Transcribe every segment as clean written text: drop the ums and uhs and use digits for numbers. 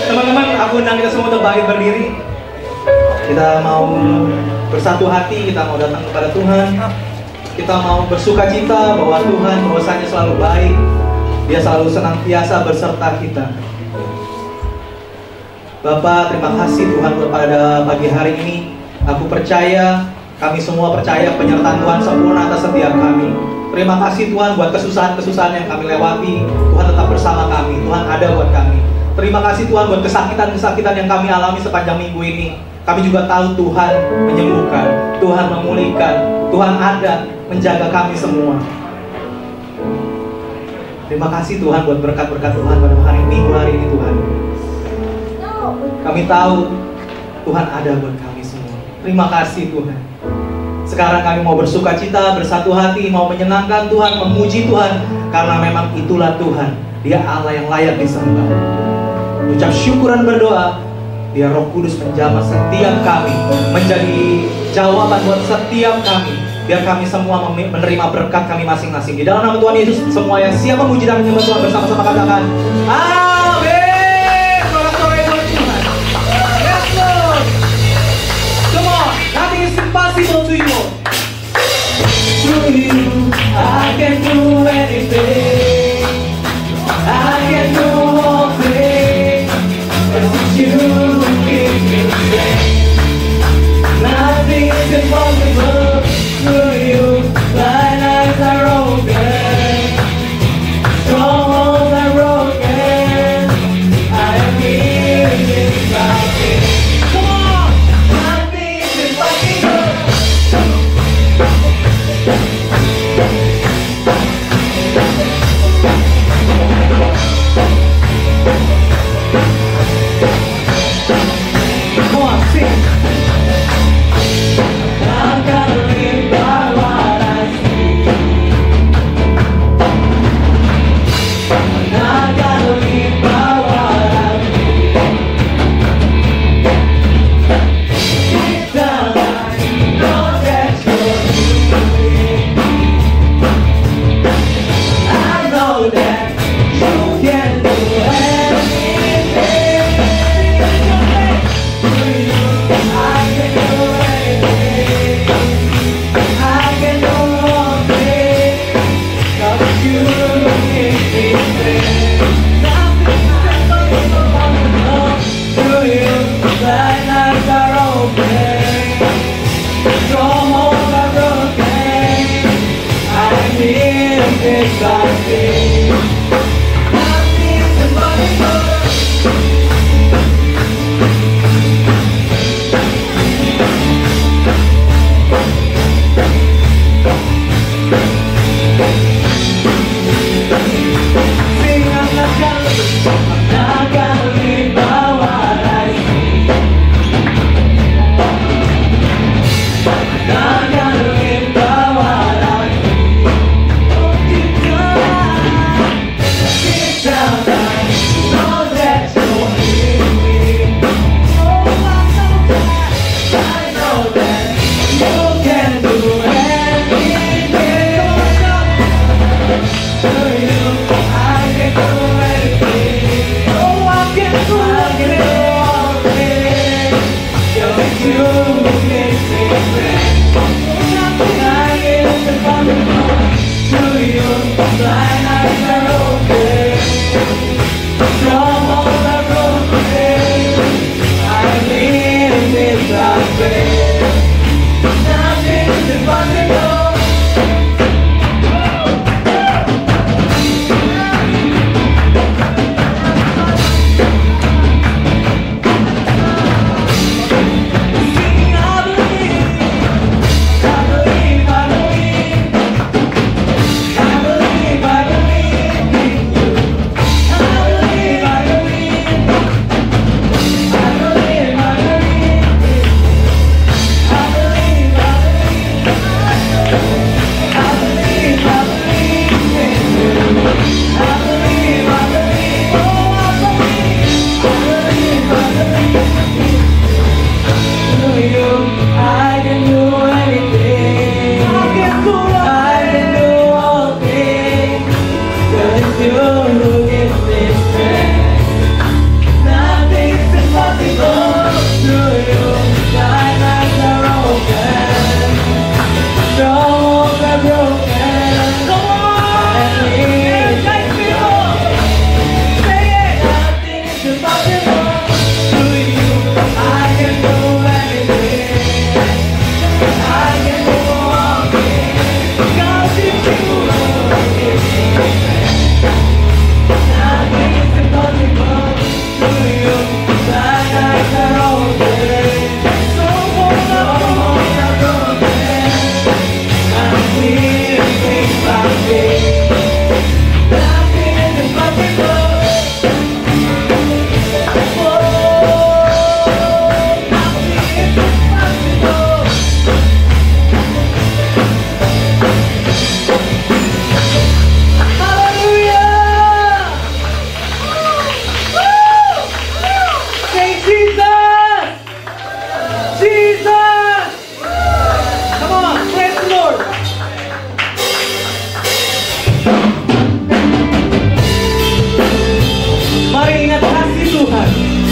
Teman-teman, aku undang kita semua untuk bangkit berdiri. Kita mau bersatu hati, kita mau datang kepada Tuhan. Kita mau bersuka cita bahwa Tuhan bahwasanya selalu baik. Dia selalu senantiasa berserta kita. Bapak, terima kasih Tuhan pada pagi hari ini. Aku percaya, kami semua percaya penyertaan Tuhan sempurna atas setiap kami. Terima kasih Tuhan buat kesusahan-kesusahan yang kami lewati. Tuhan tetap bersama kami, Tuhan ada buat kami. Terima kasih Tuhan buat kesakitan-kesakitan yang kami alami sepanjang minggu ini. Kami juga tahu Tuhan menyembuhkan, Tuhan memulihkan, Tuhan ada menjaga kami semua. Terima kasih Tuhan buat berkat-berkat Tuhan pada hari minggu hari ini Tuhan. Kami tahu Tuhan ada buat kami semua. Terima kasih Tuhan. Sekarang kami mau bersuka cita, bersatu hati, mau menyenangkan Tuhan, memuji Tuhan. Karena memang itulah Tuhan. Dia Allah yang layak disembah. Ucap syukuran berdoa, biar Roh Kudus menjamah setiap kami, menjadi jawaban buat setiap kami. Biar kami semua menerima berkat kami masing-masing. Di dalam nama Tuhan Yesus, semua yang siap memuji dan menyembah Tuhan bersama-sama katakan amin. Sorak-sorai buat Tuhan. Yes Lord. Come on, nothing is impossible to you. To you, I can do anything. I can do all things. Cause you give me strength. Nothing is impossible to you. Blind eyes are open, strongholds are broken.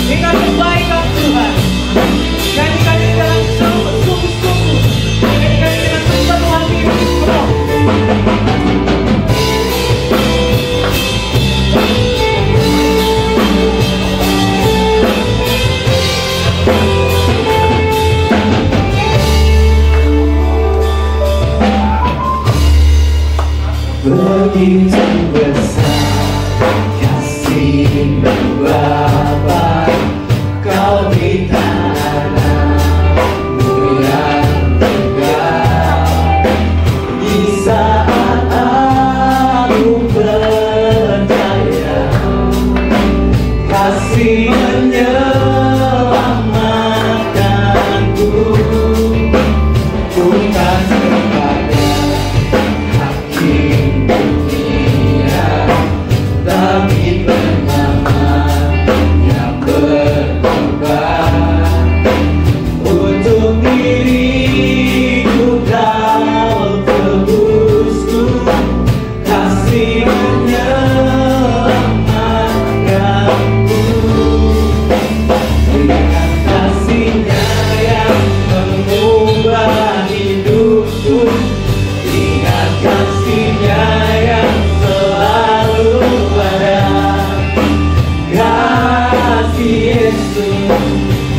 Ingat kebaikan Tuhan. Nyanyikan ini dalam sungguh-sungguh. Nyanyikan ini dengan sepenuh hati. Begitu besar kasih-Mu Bapa, Kau di tanah-Mu yang tegak. Di saat aku percaya kasih menyelamatkanku, bukan kepada hakim dunia, tapi pengalaman yang berkorban untuk diriku. Kau tebusku, kasih menyelamatkanku dengan kasih-Nya yang mengubah hidupku. Ingat kasih-Nya yang selalu ada. Kasih Yesus,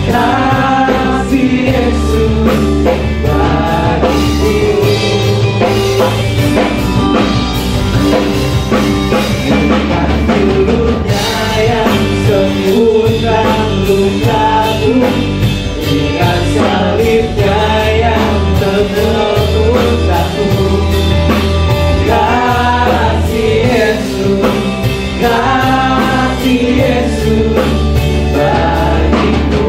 kasih Yesus bagiku. Ingat dulunya yang sembuhkan lukaku. Ingat salib-Nya yang menebus aku. Kasih Yesus, kasih Yesus bagiku.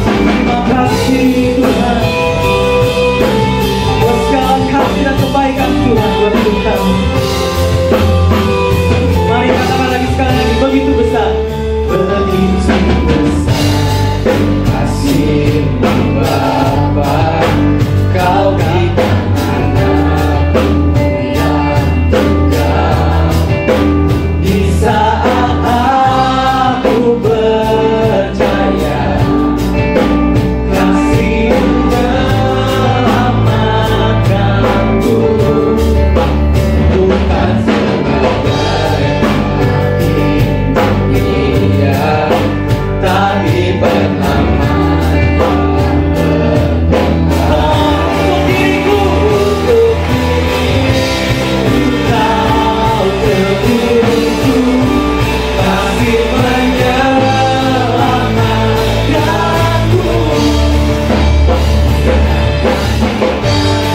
Terima kasih Tuhan buat segala kasih dan kebaikan Tuhan buat hidup kami. Mari katakan lagi sekali lagi, begitu besar. Begitu besar kasih-Mu Bapa, Kau di tanah-Mu yang tegak. Di saat aku percaya kasih menyelamatkanku, bukan sebagai hakim dunia, tapi pengalaman yang berkorban untuk diriku. Untuk diriku Kau tebusku, kasih menyelamatkanku.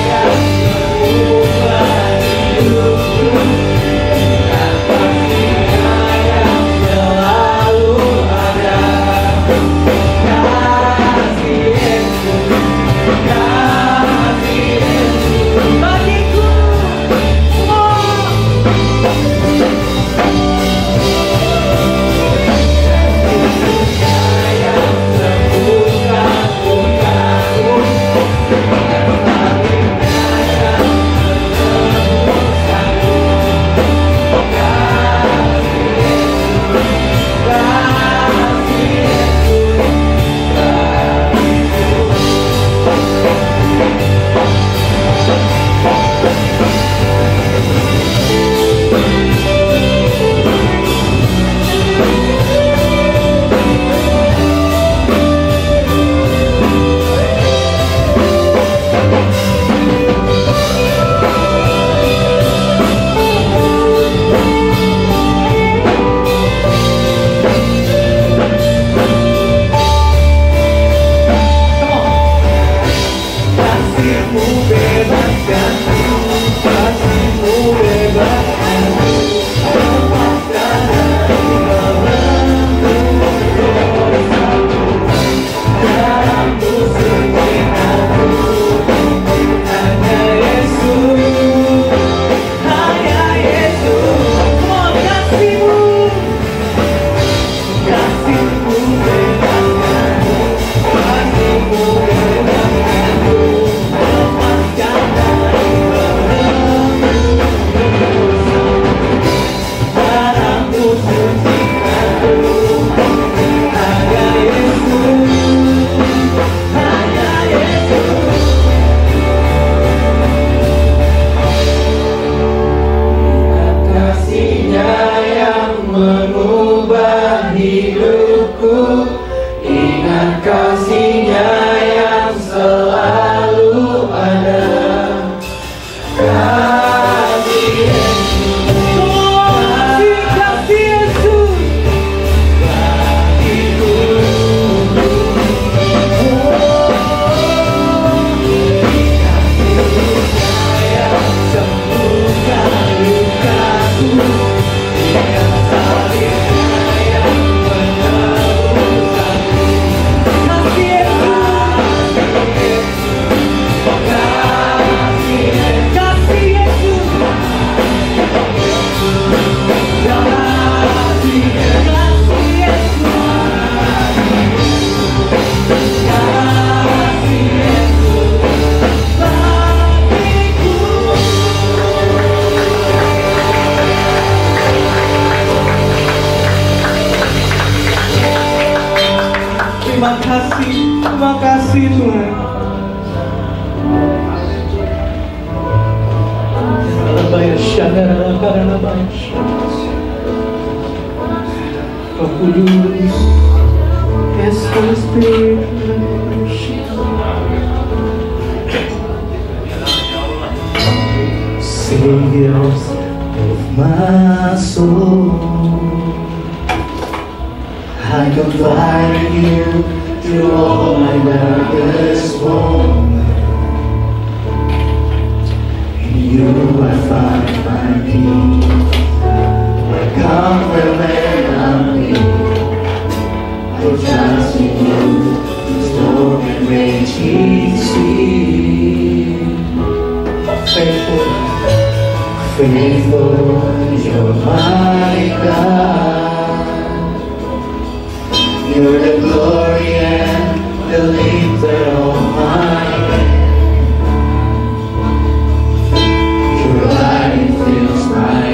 Yang mengubah hidupku, dengan kasih-Nya yang selalu ada. Kasih Yesus, kasih Yesus bagiku. Kasih-Nya yang sembuhkan lukaku, dengan salib-Nya yang menebus aku. Kasih Yesus, kasih Yesus kasih-Mu bebaskan, kasih-Mu bebaskan. kasih Tuhan. Roh Kudus, yes Holy Spirit, Saviors of my soul, I confide in you through all my darkest moments. In you I find my peace, my comfort when I'm weak. I trust in you, the storm and raging sea. Faithful, faithful, you're my God. You're the glory and the lifter of my head. Your light fills my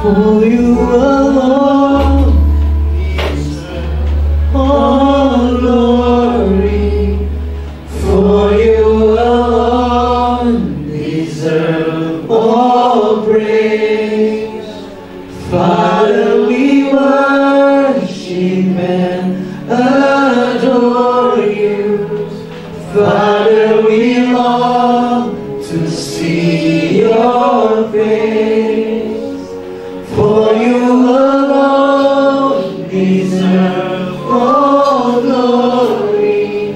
For you alone all glory, for you alone deserve all praise. Father, we worship and adore you. Father, we long to see your face. For you alone deserve all glory.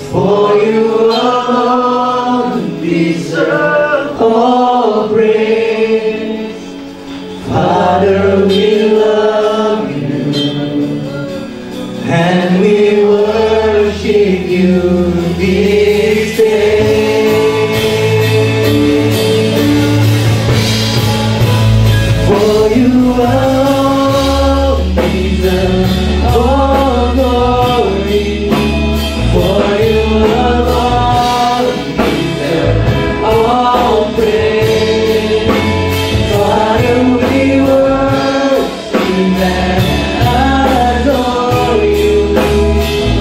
For you alone deserve all praise. Father, we love you and we worship you this day. For you alone deserve all glory. For you alone deserve all praise. Father, we worship and adore you.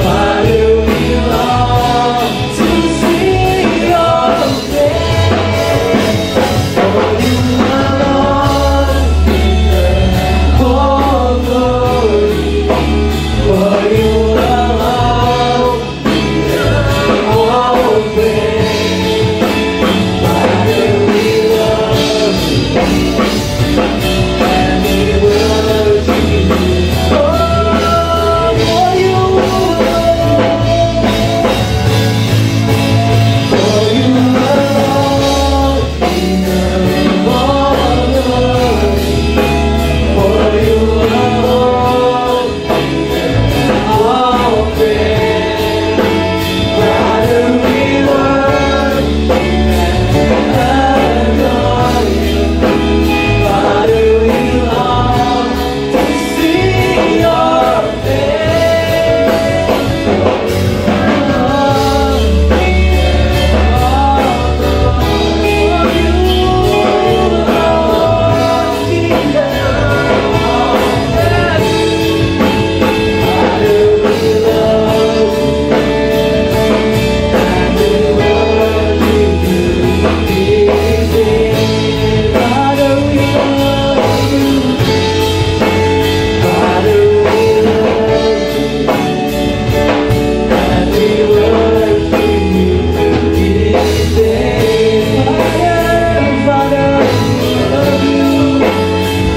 Father, we long to see your face. For you alone deserve all glory. For you alone deserve all praise. Father, we love you and we worship you. Oh, for you alone, for you alone deserve all glory. For you alone deserve all praise. Father, we worship and adore you.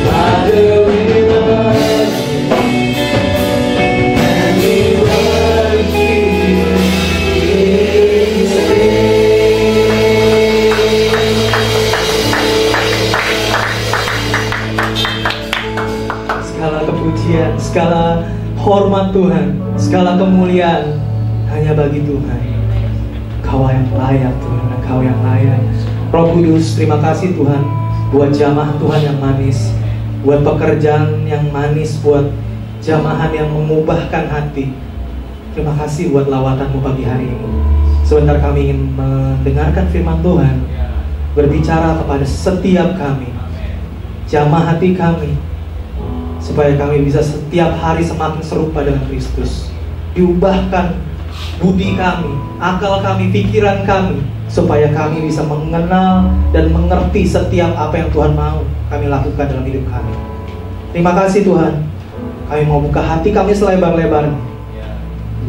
Father, we long to see your face. Segala kepujian, segala hormat Tuhan, segala kemuliaan hanya bagi Tuhan. Kau yang layak Tuhan, Kau yang layak. Roh Kudus, terima kasih Tuhan buat jamaah Tuhan yang manis, buat pekerjaan yang manis, buat jamaah yang mengubahkan hati. Terima kasih buat lawatan-Mu pagi hari ini. Sebentar kami ingin mendengarkan firman Tuhan, berbicara kepada setiap kami, jamah hati kami, supaya kami bisa setiap hari semakin serupa dengan Kristus. Diubahkan budi kami, akal kami, pikiran kami, supaya kami bisa mengenal dan mengerti setiap apa yang Tuhan mau kami lakukan dalam hidup kami. Terima kasih Tuhan. Kami mau buka hati kami selebar-lebarnya.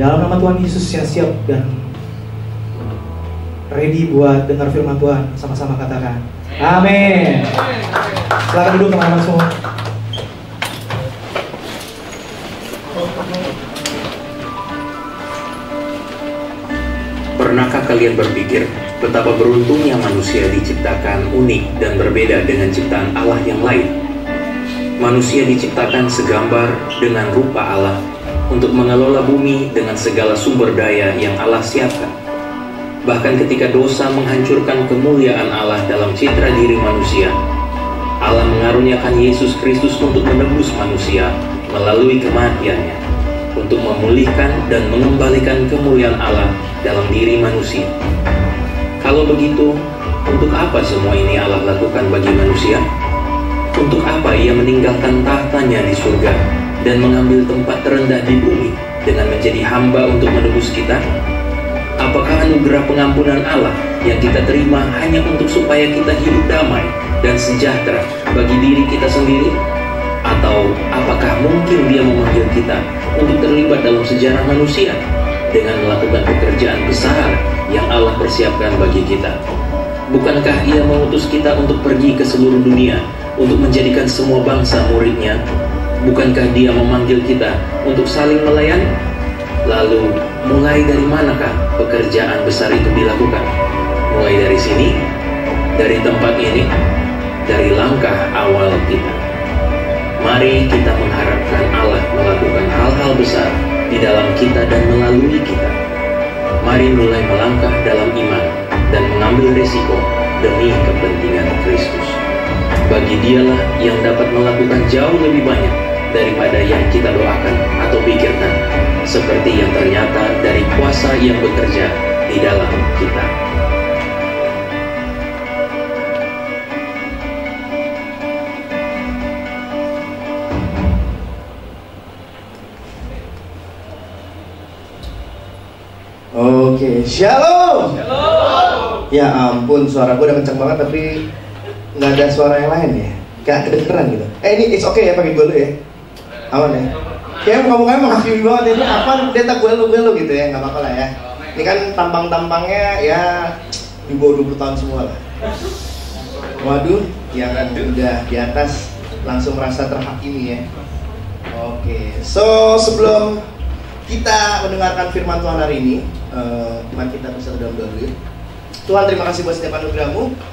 Dalam nama Tuhan Yesus yang siap dan ready buat dengar firman Tuhan, sama-sama katakan amin. Silakan duduk teman-teman semua. Pernahkah kalian berpikir betapa beruntungnya manusia diciptakan unik dan berbeda dengan ciptaan Allah yang lain? Manusia diciptakan segambar dengan rupa Allah untuk mengelola bumi dengan segala sumber daya yang Allah siapkan. Bahkan ketika dosa menghancurkan kemuliaan Allah dalam citra diri manusia, Allah mengaruniakan Yesus Kristus untuk menebus manusia melalui kematiannya, untuk memulihkan dan mengembalikan kemuliaan Allah dalam diri manusia. Kalau begitu, untuk apa semua ini Allah lakukan bagi manusia? Untuk apa ia meninggalkan tahtanya di surga dan mengambil tempat terendah di bumi dengan menjadi hamba untuk menebus kita? Apakah anugerah pengampunan Allah yang kita terima hanya untuk supaya kita hidup damai dan sejahtera bagi diri kita sendiri? Atau apakah mungkin dia memanggil kita untuk terlibat dalam sejarah manusia dengan melakukan pekerjaan besar yang Allah persiapkan bagi kita? Bukankah ia mengutus kita untuk pergi ke seluruh dunia untuk menjadikan semua bangsa muridnya? Bukankah dia memanggil kita untuk saling melayani? Lalu mulai dari manakah pekerjaan besar itu dilakukan? Mulai dari sini, dari tempat ini, dari langkah awal kita. Mari kita mengharapkan Allah melakukan hal-hal besar di dalam kita dan melalui kita. Mari mulai melangkah dalam iman dan mengambil risiko demi kepentingan Kristus. Bagi dialah yang dapat melakukan jauh lebih banyak daripada yang kita doakan atau pikirkan, seperti yang ternyata dari kuasa yang bekerja di dalam kita. Oke, shalom. Shalom. Ya ampun, suara gue udah kenceng banget tapi nggak ada suara yang lain ya, gak kedengeran gitu. Ini it's okay ya pakai gue dulu ya, aman ya. Kayak kamu menghakimi banget ini apa data gue lo gitu ya, nggak apa-apa lah ya. Ini kan tampang-tampangnya ya di bawah 20 tahun semua lah. Waduh, yang udah di atas langsung merasa terhakimi ya. Oke, so sebelum kita mendengarkan firman Tuhan hari ini, mari kita bersatu dalam doa dulu. Tuhan, terima kasih buat setiap anugerah-Mu.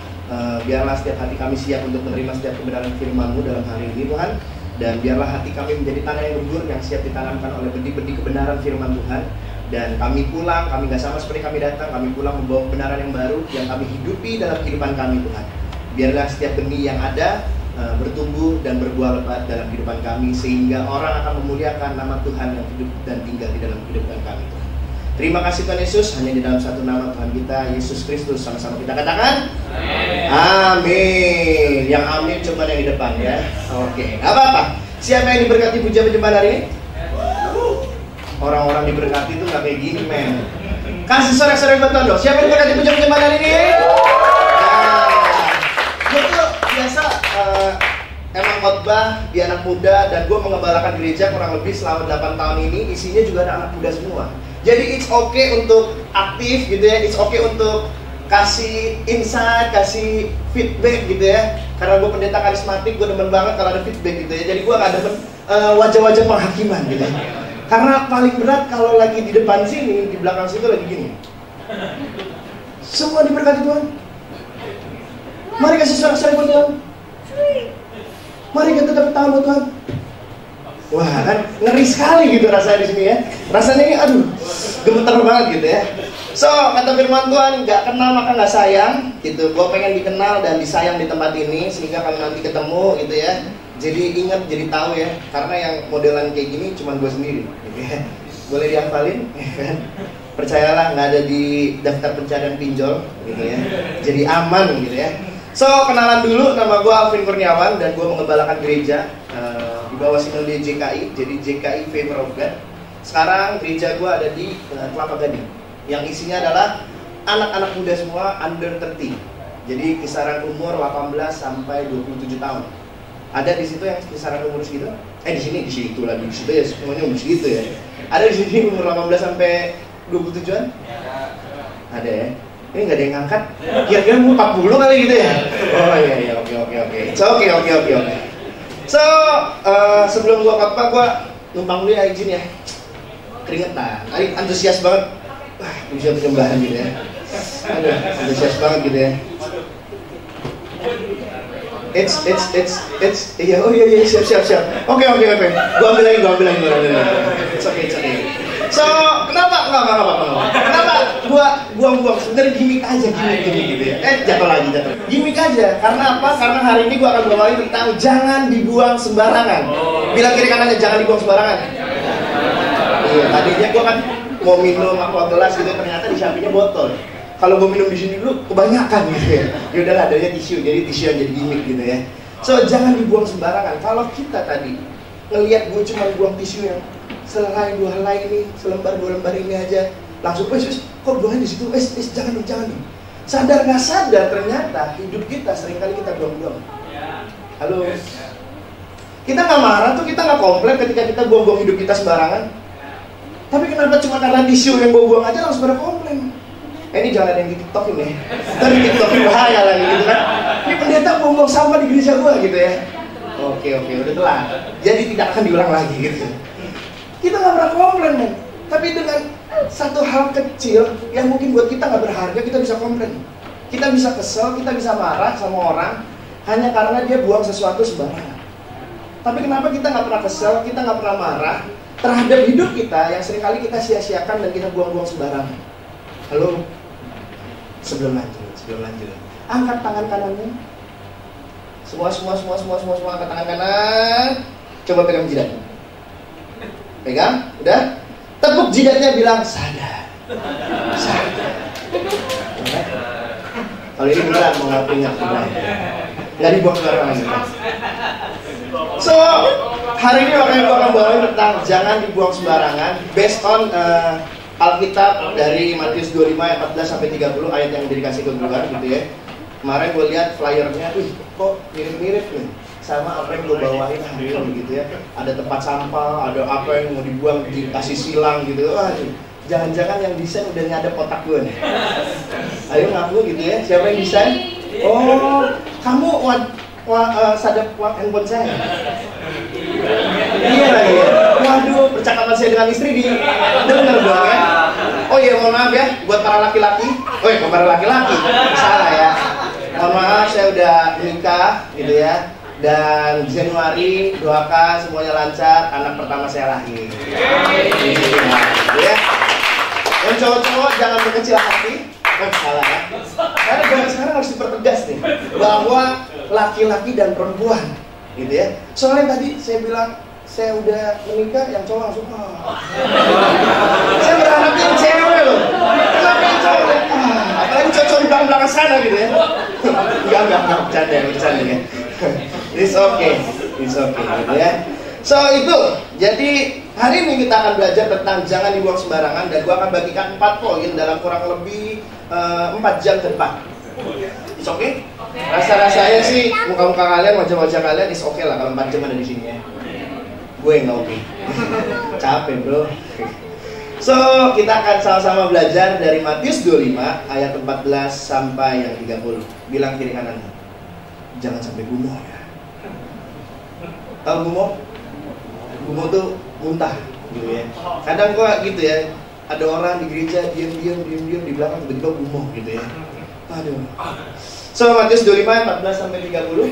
Biarlah setiap hati kami siap untuk menerima setiap kebenaran firman-Mu dalam hari ini Tuhan. Dan biarlah hati kami menjadi tanah yang gembur yang siap ditanamkan oleh benih-benih kebenaran firman Tuhan. Dan kami pulang, kami gak sama seperti kami datang, kami pulang membawa kebenaran yang baru yang kami hidupi dalam kehidupan kami Tuhan. Biarlah setiap benih yang ada bertumbuh dan berbuah lebat dalam kehidupan kami, sehingga orang akan memuliakan nama Tuhan yang hidup dan tinggal di dalam kehidupan kami Tuhan. Terima kasih Tuhan Yesus, hanya di dalam satu nama Tuhan kita, Yesus Kristus. Sama-sama kita katakan amin. Yang amin cuma yang di depan ya. Oke, gak apa-apa. Siapa yang diberkati puja penyembahan hari ini? Orang-orang diberkati itu gak kayak gini men. Kasih sorak-sorak buat Tuhan dong. Siapa yang diberkati puja penyembahan hari ini? Gue tuh biasa emang khotbah di anak muda, dan gue mengembalakan gereja kurang lebih selama 8 tahun ini. Isinya juga ada anak muda semua. Jadi it's okay untuk aktif gitu ya, it's okay untuk kasih insight, kasih feedback gitu ya. Karena gue pendeta karismatik, gue demen banget kalau ada feedback gitu ya. Jadi gue gak demen wajah-wajah penghakiman gitu ya. Karena paling berat kalau lagi di depan sini, di belakang situ lagi gini. Semua diberkati Tuhan. Mari kasih sorak-sorai buat Tuhan. Mari kita tepuk tangan buat Tuhan. Wah kan ngeri sekali gitu rasanya di sini ya. Rasanya ini aduh gemeter banget gitu ya. So kata firman Tuhan, gak kenal maka gak sayang gitu. Gue pengen dikenal dan disayang di tempat ini sehingga kami nanti ketemu gitu ya. Jadi ingat, jadi tahu ya. Karena yang modelan kayak gini cuma gue sendiri gitu ya. Boleh dihafalin ya kan. Percayalah gak ada di daftar pencarian pinjol gitu ya. Jadi aman gitu ya. So kenalan dulu, nama gue Alvin Kurniawan dan gue mengembalakan gereja di bawah sinode JKI, jadi JKI Favor of God. Sekarang gereja gue ada di Kelapa Gading, yang isinya adalah anak-anak muda semua under 30. Jadi kisaran umur 18 sampai 27 tahun. Ada di situ yang kisaran umur segitu? Di situ lagi, di situ ya semuanya umur segitu ya. Ada di sini umur 18 sampai 27-an? Ada ya. Ini nggak ada yang ngangkat. Kira-kira umur 40 kali gitu ya. Oh iya, oke. So oke. So, sebelum gua khotbah, gua numpang dulu ya, izin ya. Keringetan, antusias banget. Wah, bisa penyembahan gitu ya. Aduh, antusias banget gitu ya. Iya, siap. Oke. Gua ambil lagi. It's okay. So, kenapa? Enggak apa-apa. Kenapa gua buang-buang? Sebenarnya gimmick aja gitu ya. Jatuh lagi. Gimmick aja. Karena apa? Karena hari ini gua akan berbicara tentang jangan dibuang sembarangan. Bilang kiri kanannya jangan dibuang sembarangan. Iya, tadinya gua kan mau minum aqua gelas gitu, ternyata di sampingnya botol. Kalau gua minum di sini dulu kebanyakan gitu ya. Ya udahlah, adanya tisu. Jadi tisu yang jadi gimmick gitu ya. So, jangan dibuang sembarangan. Kalau kita tadi ngelihat gue cuma buang tisu yang selai dua helai ini, selembar dua lembar ini aja, langsung kok buangnya di situ? Jangan nih. Sadar nggak sadar ternyata hidup kita seringkali kita buang-buang. Halo. Kita nggak marah tuh, kita nggak komplain ketika kita buang-buang hidup kita sembarangan. Tapi kenapa cuma karena tisu yang buang-buang aja langsung pada komplain? Ini jangan ada yang di TikTok ini. Tapi TikTok ini bahaya lagi gitu kan. Ini pendeta buang-buang sampah di gereja gua gitu ya. Oke, udah telat. Jadi tidak akan diulang lagi gitu. Kita nggak pernah komplain, men. Tapi dengan satu hal kecil yang mungkin buat kita nggak berharga, kita bisa komplain. Kita bisa kesel, kita bisa marah sama orang hanya karena dia buang sesuatu sembarangan. Tapi kenapa kita nggak pernah kesel, kita nggak pernah marah terhadap hidup kita yang seringkali kita sia-siakan dan kita buang-buang sembarangan? Halo? Sebelum lanjut. Angkat tangan kanannya. Semua angkat tangan kanan. Coba pegang jidatnya. Pegang, udah? Tepuk jidatnya, bilang sadar. Kalau ini beneran mau ingat nggak dibuang sembarangan. So, hari ini makanya gue akan bawain tentang jangan dibuang sembarangan based on Alkitab dari Matius 25 ayat 14 sampai 30, ayat yang dikasih ke gue gitu ya. Kemarin gue lihat flyernya, kok mirip-mirip nih sama apa yang gue bawain hari ini gitu ya. Ada tempat sampah, ada apa yang mau dibuang dikasih silang gitu. Jangan-jangan yang desain udah nyadap otak gue nih. Ayo ngaku gitu ya, siapa yang desain? Oh, kamu sadap handphone saya. Iya lagi ya. Waduh, percakapan saya dengan istri dengar dong ya. Oh iya, mohon maaf ya buat para laki-laki. Bukan para laki-laki, salah ya. Mohon maaf, saya udah menikah gitu ya. Dan Januari doakan semuanya lancar, anak pertama saya lahir. Ya. Yang cowok-cowok jangan berkecil hati. Salah ya. Karena zaman sekarang harus dipertegas nih bahwa laki-laki dan perempuan gitu ya. Soalnya tadi saya bilang saya udah menikah, yang cowok langsung saya berharap yang cewek loh. Kenapa yang cowok? Apalagi cowok di belakang sana gitu ya. Enggak, bercanda ya. It's okay gitu ya. So itu, jadi hari ini kita akan belajar tentang jangan dibuang sembarangan. Dan gua akan bagikan 4 poin dalam kurang lebih 4 jam ke depan. It's okay? Rasa-rasanya sih muka-muka kalian, wajah-wajah kalian is okay lah kalau 4 jam ada di sini ya. Gue nggak oke. Capek bro. So kita akan sama-sama belajar dari Matius 25 ayat 14 sampai yang 30. Bilang kiri kanan, jangan sampai gumoh ya. Tahu gumoh? Gumoh tuh muntah gitu ya. Kadang kok gitu ya, ada orang di gereja diam-diam di belakang tiba-tiba gumoh gitu ya. Aduh. So Matius 25 14 sampai 30.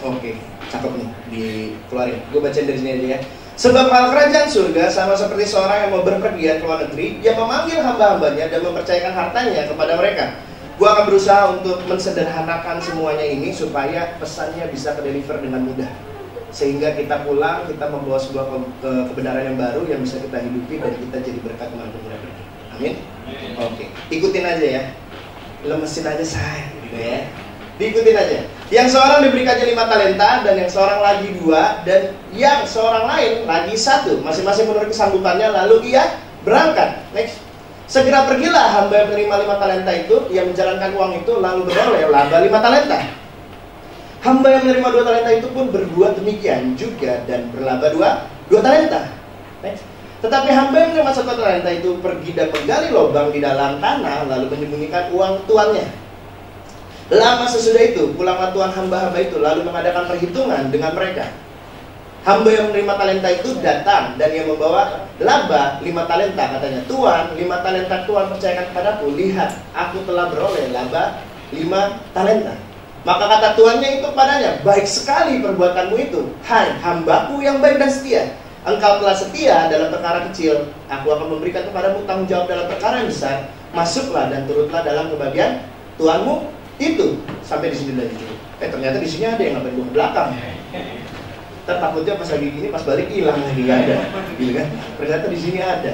Oke, cakep nih dikeluarin. Gue bacain dari sini aja ya. Sebab hal kerajaan surga sama seperti seorang yang mau berpergian ke luar negeri, dia memanggil hamba-hambanya dan mempercayakan hartanya kepada mereka. Gue akan berusaha untuk mensederhanakan semuanya ini supaya pesannya bisa ke-deliver dengan mudah. Sehingga kita pulang, kita membawa sebuah kebenaran yang baru yang bisa kita hidupi dan kita jadi berkat kemanapun kita pergi. Amin? Oke, ikutin aja ya. Lemesin aja saya gitu ya. Diikutin aja. Yang seorang diberikannya 5 talenta, dan yang seorang lagi 2, dan yang seorang lain lagi 1. Masing-masing menurut kesanggupannya, lalu ia berangkat. Next. Segera pergilah hamba yang menerima 5 talenta itu, yang menjalankan uang itu, lalu beroleh laba 5 talenta. Hamba yang menerima 2 talenta itu pun berbuat demikian juga, dan berlaba 2 talenta. Next. Tetapi hamba yang menerima 1 talenta itu pergi dan menggali lubang di dalam tanah, lalu menyembunyikan uang tuannya. Lama sesudah itu, pulanglah tuan hamba-hamba itu, lalu mengadakan perhitungan dengan mereka. Hamba yang menerima talenta itu datang, dan ia membawa laba 5 talenta. Katanya, Tuan, 5 talenta Tuan percayakan kepadaku. Lihat, aku telah beroleh laba 5 talenta. Maka kata tuannya itu padanya, baik sekali perbuatanmu itu, hai hambaku yang baik dan setia. Engkau telah setia dalam perkara kecil, aku akan memberikan kepadamu tanggung jawab dalam perkara yang besar. Masuklah dan turutlah dalam kebahagiaan Tuanmu itu. Sampai di sini lagi. Ternyata di sini ada yang ngapain gua ke belakang. Takutnya pas lagi gini, pas balik hilang lagi, nggak ada, gitu kan? Ternyata di sini ada.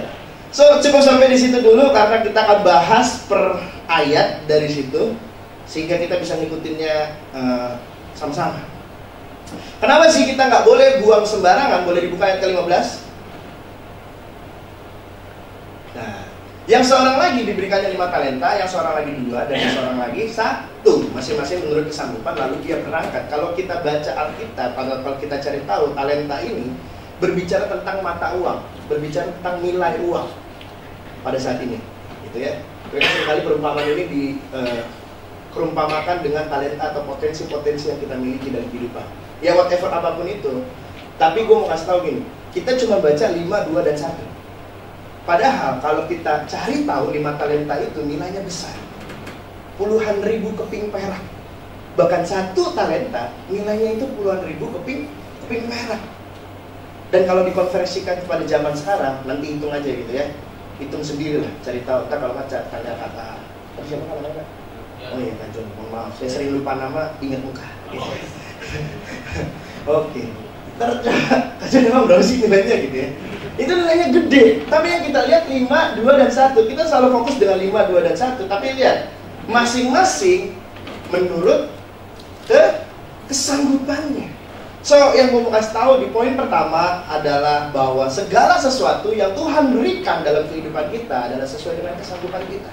So cukup sampai di situ dulu karena kita akan bahas per ayat dari situ, sehingga kita bisa ngikutinnya sama-sama. Kenapa sih kita nggak boleh buang sembarangan? Boleh dibuka ayat ke-15. Nah, yang seorang lagi diberikannya 5 talenta, yang seorang lagi 2, dan yang seorang lagi 1. Masing-masing menurut kesanggupan, lalu dia berangkat. Kalau kita baca Alkitab, kalau kita cari tahu, talenta ini berbicara tentang mata uang, berbicara tentang nilai uang pada saat ini, gitu ya. Seringkali perumpamaan ini kerumpamakan dengan talenta atau potensi-potensi yang kita miliki dalam kehidupan. Ya whatever apapun itu. Tapi gue mau kasih tahu gini, kita cuma baca 5, 2, dan 1. Padahal kalau kita cari tahu 5 talenta itu nilainya besar, puluhan ribu keping perak. Bahkan 1 talenta nilainya itu puluhan ribu keping perak. Dan kalau dikonversikan kepada zaman sekarang, nanti hitung aja gitu ya, hitung sendiri lah, cari tahu. Ntar kalau baca tanya kata, siapa namanya? Oh iya Kak John, mohon maaf, saya sering lupa nama, ingat muka. Oke. Ntar Kak John emang berapa sih nilainya gitu ya? Itu nilainya gede, tapi yang kita lihat 5, 2, dan 1. Kita selalu fokus dengan 5, 2, dan 1. Tapi lihat, masing-masing menurut kesanggupannya. So, yang mau kasih tahu di poin pertama adalah bahwa segala sesuatu yang Tuhan berikan dalam kehidupan kita adalah sesuai dengan kesanggupan kita.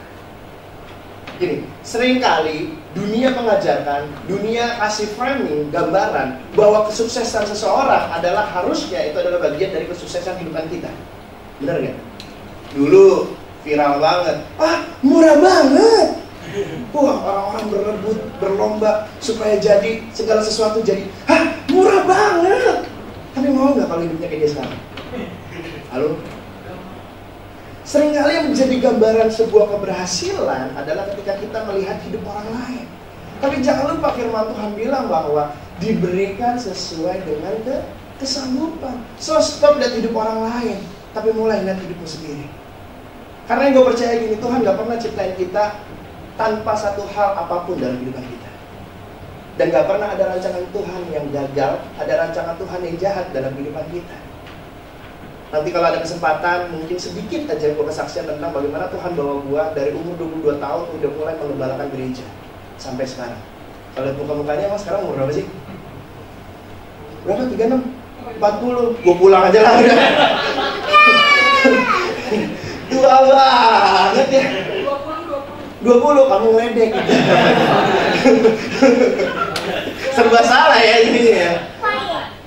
Gini, seringkali dunia mengajarkan, dunia kasih framing, gambaran bahwa kesuksesan seseorang adalah harusnya itu adalah bagian dari kesuksesan kehidupan kita. Benar nggak? Dulu viral banget, murah banget. Wah, orang-orang berebut, berlomba supaya jadi segala sesuatu jadi, murah banget. Tapi mau nggak kalau hidupnya kayak dia sekarang? Halo? Seringkali yang menjadi gambaran sebuah keberhasilan adalah ketika kita melihat hidup orang lain. Tapi jangan lupa firman Tuhan bilang bahwa diberikan sesuai dengan kesanggupan. So stop lihat hidup orang lain, tapi mulai lihat hidupmu sendiri. Karena yang gue percaya gini, Tuhan gak pernah ciptain kita tanpa satu hal apapun dalam kehidupan kita. Dan gak pernah ada rancangan Tuhan yang gagal, ada rancangan Tuhan yang jahat dalam kehidupan kita. Nanti kalau ada kesempatan, mungkin sedikit aja gue kesaksian tentang bagaimana Tuhan bawa gue dari umur 22 tahun udah mulai mengembalakan gereja sampai sekarang. Kalau lihat muka-mukanya, emang sekarang umur berapa sih? Berapa? 36? 40? Gue pulang aja lah udah. Tua banget ya. 20, kamu ngeledek gitu. Serba salah ya ini ya.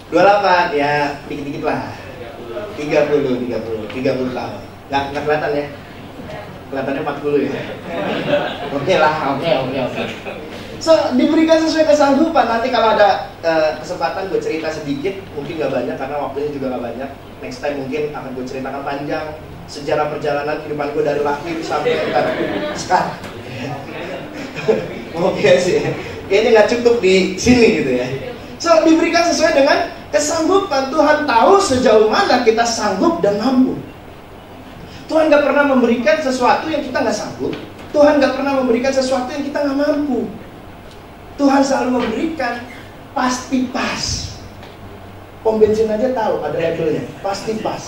28, ya dikit-dikit lah. 30 tahun. Nggak kelihatan ya? Kelihatannya 40 ya? Oke lah, oke. So, diberikan sesuai kesanggupan. Nanti kalau ada kesempatan gue cerita sedikit, mungkin gak banyak karena waktunya juga gak banyak. Next time mungkin akan gue ceritakan panjang sejarah perjalanan kehidupan gue dari lahir sampai sekarang. Oke sih, kayaknya gak cukup di sini gitu ya. So, diberikan sesuai dengan kesanggupan. Tuhan tahu sejauh mana kita sanggup dan mampu. Tuhan gak pernah memberikan sesuatu yang kita gak sanggup. Tuhan gak pernah memberikan sesuatu yang kita gak mampu. Tuhan selalu memberikan pasti pas. Pom bensin aja tahu ada labelnya, pasti pas.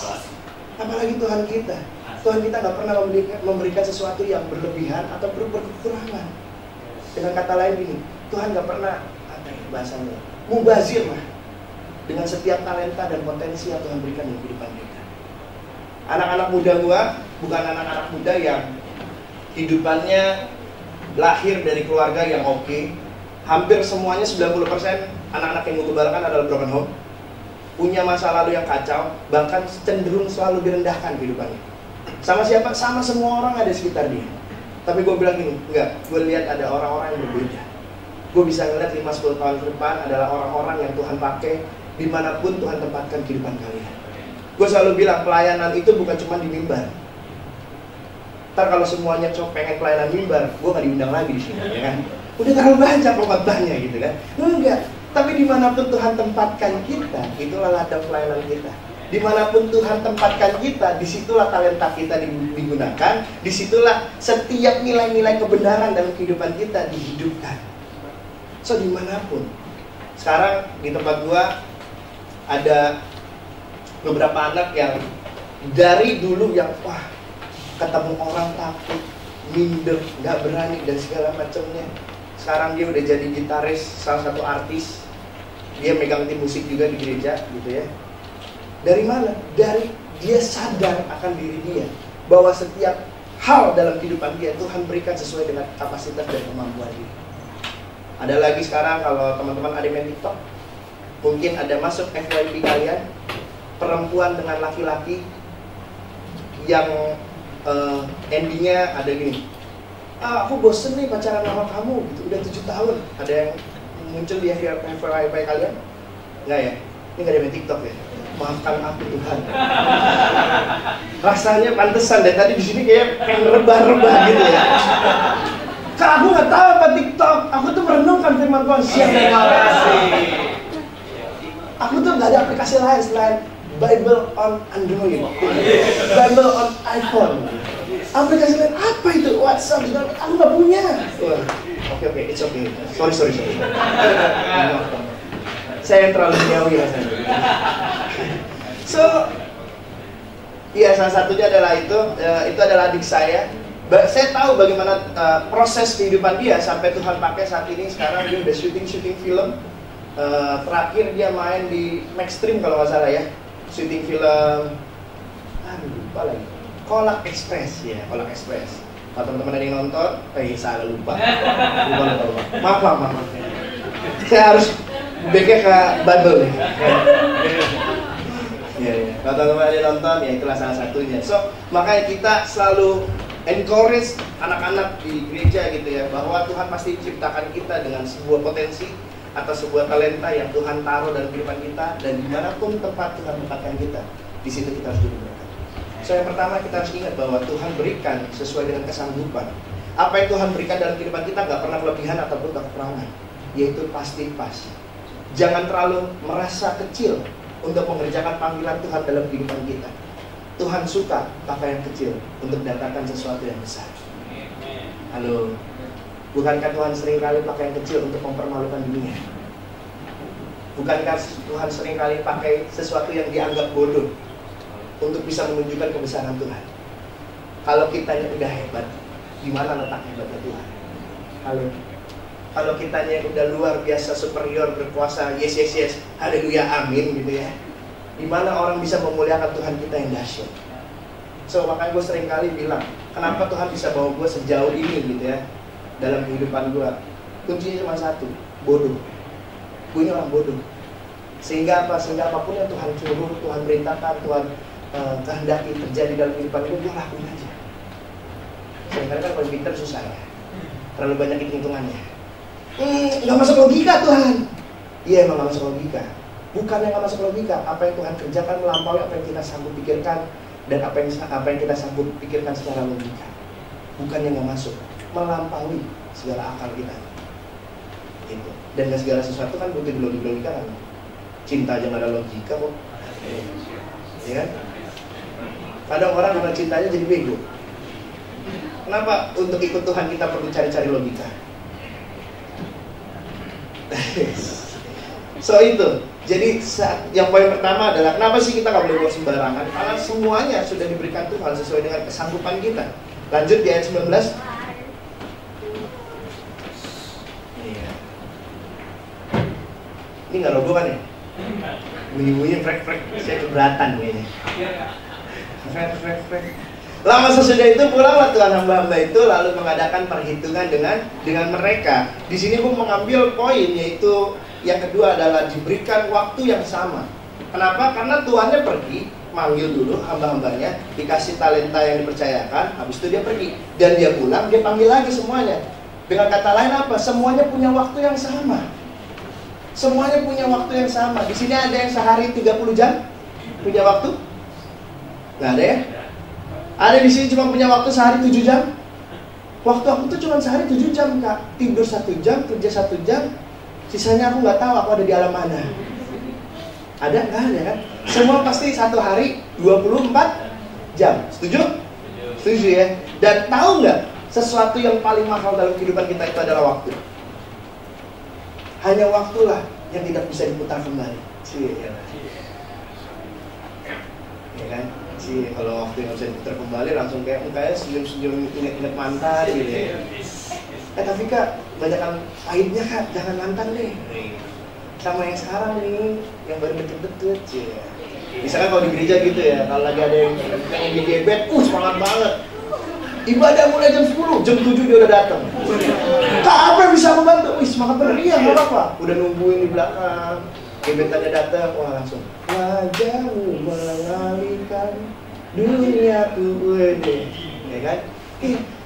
Apalagi Tuhan kita. Tuhan kita gak pernah memberikan sesuatu yang berlebihan atau berkekurangan. Dengan kata lain gini, Tuhan gak pernah, apa ya bahasanya, mubazir lah dengan setiap talenta dan potensi yang Tuhan berikan di kehidupan kita. Anak-anak muda gua bukan anak-anak muda yang hidupannya lahir dari keluarga yang oke. Hampir semuanya 90% anak-anak yang gue gembalakan adalah broken home, punya masa lalu yang kacau, bahkan cenderung selalu direndahkan kehidupannya. Sama siapa? Sama semua orang ada di sekitar dia. Tapi gue bilang gini, enggak, gue lihat ada orang-orang yang berbeda. Gue bisa ngeliat 5-10 tahun ke depan adalah orang-orang yang Tuhan pakai dimanapun Tuhan tempatkan kehidupan kalian. Gue selalu bilang pelayanan itu bukan cuma di mimbar. Ntar kalau semuanya pengen pelayanan mimbar, gue gak diundang lagi di sini, ya kan? Udah terlalu banyak khotbahnya gitu kan? Enggak. Tapi dimanapun Tuhan tempatkan kita, itulah ladang pelayanan kita. Dimanapun Tuhan tempatkan kita, disitulah talenta kita digunakan, disitulah setiap nilai-nilai kebenaran dalam kehidupan kita dihidupkan. So dimanapun. Sekarang di tempat gua ada beberapa anak yang dari dulu yang wah ketemu orang takut, minder, nggak berani dan segala macamnya. Sekarang dia udah jadi gitaris salah satu artis dia megang tim musik juga di gereja gitu ya. Dari mana? Dari dia sadar akan diri dia bahwa setiap hal dalam kehidupan dia Tuhan berikan sesuai dengan kapasitas dan kemampuan dia. Ada lagi sekarang kalau teman-teman ada main TikTok, mungkin ada masuk FYP kalian, perempuan dengan laki-laki yang endingnya ada gini, aku bosen nih pacaran sama kamu gitu, udah 7 tahun. Ada yang muncul di FYP kalian? Enggak ya? Ini gak ada main TikTok ya? Maafkan aku Tuhan. Rasanya pantesan deh tadi di sini kayak pengen rebah-rebah gitu ya. Kak, aku nggak tahu apa TikTok. Aku tuh merenungkan firman Tuhan. Siap, terima kasih. Aku tuh nggak ada aplikasi lain selain Bible on Android, Bible on iPhone. Aplikasi lain apa itu? WhatsApp juga aku nggak punya. Oke, it's okay. Sorry. Saya yang terlalu jauh ya saya. So, ya salah satunya adalah itu adalah adik saya. Saya tahu bagaimana proses kehidupan dia sampai Tuhan pakai saat ini. Sekarang dia udah syuting film. Terakhir dia main di Maxstream kalau nggak salah ya. Syuting film, lupa lagi. Kolak Express ya, Kolak Express. Kalau teman-teman ada yang nonton, salah lupa. Maaf. Saya harus backnya ke Bible nih. Ya. Kalau teman-teman ada yang nonton, ya itulah salah satunya. So, makanya kita selalu encourage anak-anak di gereja gitu ya, bahwa Tuhan pasti ciptakan kita dengan sebuah potensi atau sebuah talenta yang Tuhan taruh dalam kehidupan kita, dan dimanapun tempat Tuhan tempatkan kita, di situ kita harus jadi berkat. So, yang pertama kita harus ingat bahwa Tuhan berikan sesuai dengan kesanggupan. Apa yang Tuhan berikan dalam kehidupan kita nggak pernah kelebihan ataupun kekurangan, yaitu pasti pas. Jangan terlalu merasa kecil untuk mengerjakan panggilan Tuhan dalam kehidupan kita. Tuhan suka pakai yang kecil untuk datangkan sesuatu yang besar. Halo, bukankah Tuhan seringkali pakai yang kecil untuk mempermalukan dunia? Bukankah Tuhan seringkali pakai sesuatu yang dianggap bodoh untuk bisa menunjukkan kebesaran Tuhan? Kalau kitanya udah hebat, di mana letak hebatnya Tuhan? Halo, kalau kitanya udah luar biasa superior berkuasa, yes, haleluya, amin gitu ya. Di mana orang bisa memuliakan Tuhan kita yang dahsyat. So, makanya gue sering kali bilang, kenapa Tuhan bisa bawa gue sejauh ini gitu ya dalam kehidupan gue. Kuncinya cuma satu, bodoh. Gue ini orang bodoh. Sehingga apapun yang Tuhan suruh, Tuhan perintahkan, Tuhan kehendaki terjadi dalam kehidupan gue lakuin aja. Seringkali kan kalau pinter susah ya, terlalu banyak hitung-hitungannya. Nggak masuk logika Tuhan. Iya, emang nggak masuk logika. Bukan yang nggak masuk logika, apa yang Tuhan kerjakan melampaui apa yang kita sanggup pikirkan, dan apa yang kita sanggup pikirkan secara logika. Bukan yang nggak masuk, melampaui segala akal kita. Gitu. Dan gak segala sesuatu kan butuh logika kan. Cinta aja nggak ada logika kok. Ya kan? Kadang orang karena cintanya jadi bego. Kenapa untuk ikut Tuhan kita perlu cari-cari logika? So itu. Jadi yang poin pertama adalah kenapa sih kita nggak boleh buat sembarangan? Karena semuanya sudah diberikan Tuhan sesuai dengan kesanggupan kita. Lanjut di ayat 19. Iya. Ini nggak logo kan ya? Bunyi-bunyi frek-frek, saya keberatan kayaknya. Frek. Lama sesudah itu pulanglah Tuhan hamba-hamba itu lalu mengadakan perhitungan dengan mereka. Di sini gue mengambil poin, yaitu yang kedua adalah diberikan waktu yang sama. Kenapa? Karena Tuhannya pergi, manggil dulu hamba-hambanya, dikasih talenta yang dipercayakan, habis itu dia pergi. Dan dia pulang, dia panggil lagi semuanya. Dengan kata lain apa? Semuanya punya waktu yang sama. Semuanya punya waktu yang sama. Di sini ada yang sehari 30 jam punya waktu? Nggak ada ya? Ada di sini cuma punya waktu sehari 7 jam? Waktu aku tuh cuma sehari 7 jam, Kak. Tidur 1 jam, kerja 1 jam. Sisanya aku nggak tahu aku ada di alam mana. Ada? Nggak ada kan? Semua pasti satu hari 24 jam. Setuju? Setuju ya? Dan tahu nggak? Sesuatu yang paling mahal dalam kehidupan kita itu adalah waktu. Hanya waktulah yang tidak bisa diputar kembali. Ya kan? Kalau waktu yang bisa diputar kembali langsung kayak mukanya senyum-senyum ingat-ingat mantan gitu ya. Tapi Kak, banyak aibnya Kak, jangan mantan deh. sama yang sekarang nih, yang baru deket-deket ya. Misalkan kalau di gereja gitu ya, kalau lagi ada yang pengen di diabetes, semangat banget. Ibadah mulai jam 10, jam 7 dia udah datang. Kak, apa yang bisa aku bantu? Wih, semangat bener, iya, gak apa-apa. Udah nungguin di belakang, gebetannya datang, wah langsung. Wajahmu mengalihkan duniaku, ya kan?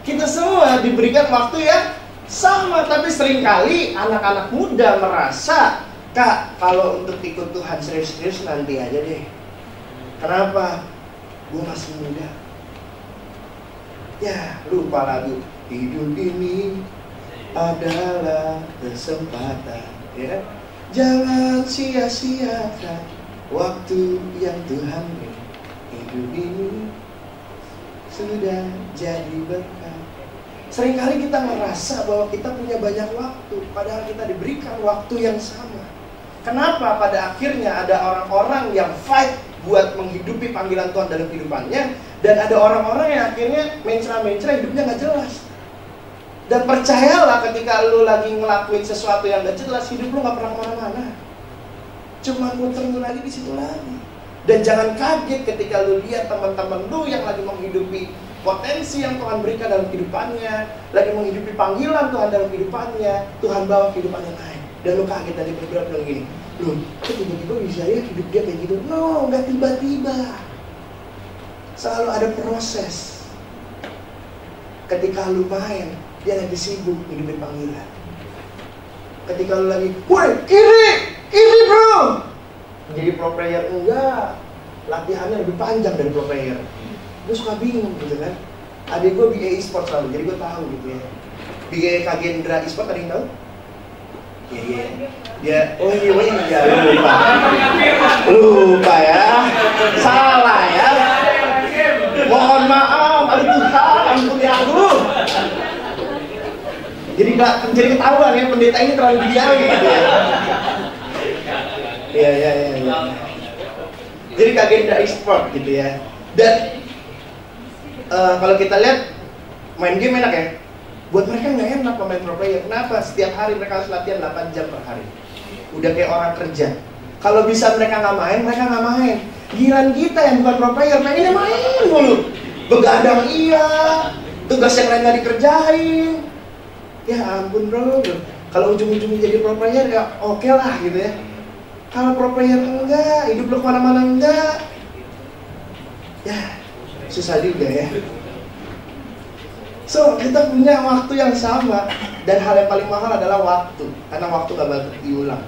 Kita semua diberikan waktu yang sama, tapi seringkali anak-anak muda merasa, Kak, kalau untuk ikut Tuhan serius-serius nanti aja deh. Kenapa? Gue masih muda. Ya, lupa lagu. Hidup ini adalah kesempatan, ya. Jangan sia-siakan waktu yang Tuhan beri. Hidup ini sudah jadi berkah. Seringkali kita merasa bahwa kita punya banyak waktu, padahal kita diberikan waktu yang sama. Kenapa pada akhirnya ada orang-orang yang fight buat menghidupi panggilan Tuhan dalam kehidupannya, dan ada orang-orang yang akhirnya mencela-mencela, hidupnya gak jelas. Dan percayalah, ketika lu lagi ngelakuin sesuatu yang gak jelas, hidup lu gak pernah kemana-mana, cuma muter lagi di situ lagi. Dan jangan kaget ketika lu lihat teman-teman lu yang lagi menghidupi potensi yang Tuhan berikan dalam kehidupannya, lagi menghidupi panggilan Tuhan dalam kehidupannya, Tuhan bawa kehidupannya naik. Dan lu kaget tadi bergerak bilang gini, loh, kok tiba-tiba bisa ya hidup dia kayak gitu? No, gak tiba-tiba. Selalu ada proses. Ketika lu main, dia lagi sibuk hidupin panggilan. Ketika lu lagi, woi, kiri bro, jadi pro player, enggak, latihannya lebih panjang dari pro player. Gue suka bingung gitu kan. Adik gue BA e-sport selalu, jadi gue tahu gitu ya. BA Kagendra e-sport, ada yang tahu? Iya. Dia, oh iya, lupa ya, salah ya. Mohon maaf, aduh Tuhan, ampuni aku. Jadi ketahuan ya, pendeta ini terlalu diam gitu ya. Iya. Jadi Kagendra e-sport gitu ya. Dan kalau kita lihat main game enak ya. Buat mereka nggak enak pemain pro player. Kenapa? Setiap hari mereka harus latihan 8 jam per hari. Udah kayak orang kerja. Kalau bisa mereka nggak main, mereka nggak main. Giliran kita yang bukan pro player, pengennya main mulu. Begadang iya, tugas yang lain nggak dikerjain. Ya ampun bro. Kalau ujung-ujungnya jadi pro player ya oke lah gitu ya. Kalau pro player enggak, hidup lo kemana-mana enggak, ya susah juga ya. So, kita punya waktu yang sama, dan hal yang paling mahal adalah waktu, karena waktu gak bakal diulang.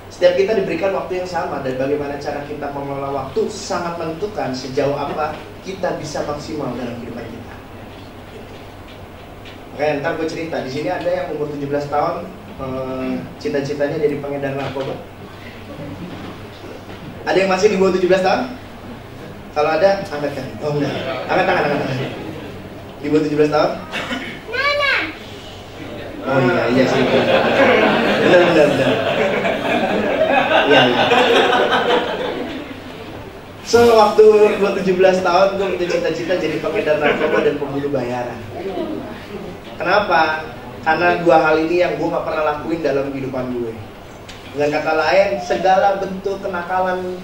Setiap kita diberikan waktu yang sama, dan bagaimana cara kita mengelola waktu sangat menentukan sejauh apa kita bisa maksimal dalam kehidupan kita. Oke, ntar gue cerita. Di sini ada yang umur 17 tahun, cita-citanya jadi pengedar narkoba. Ada yang masih di bawah 17 tahun? Kalau ada, angkat kan? Oh enggak, angkat tangan. Di bawah 17 tahun? Nana. Oh iya sih. Benar. Iya. So, waktu gue 17 tahun, gue punya cita-cita jadi pengedar narkoba dan pembunuh bayaran. Kenapa? Karena dua hal ini yang gue gak pernah lakuin dalam kehidupan gue. Dengan kata lain, segala bentuk kenakalan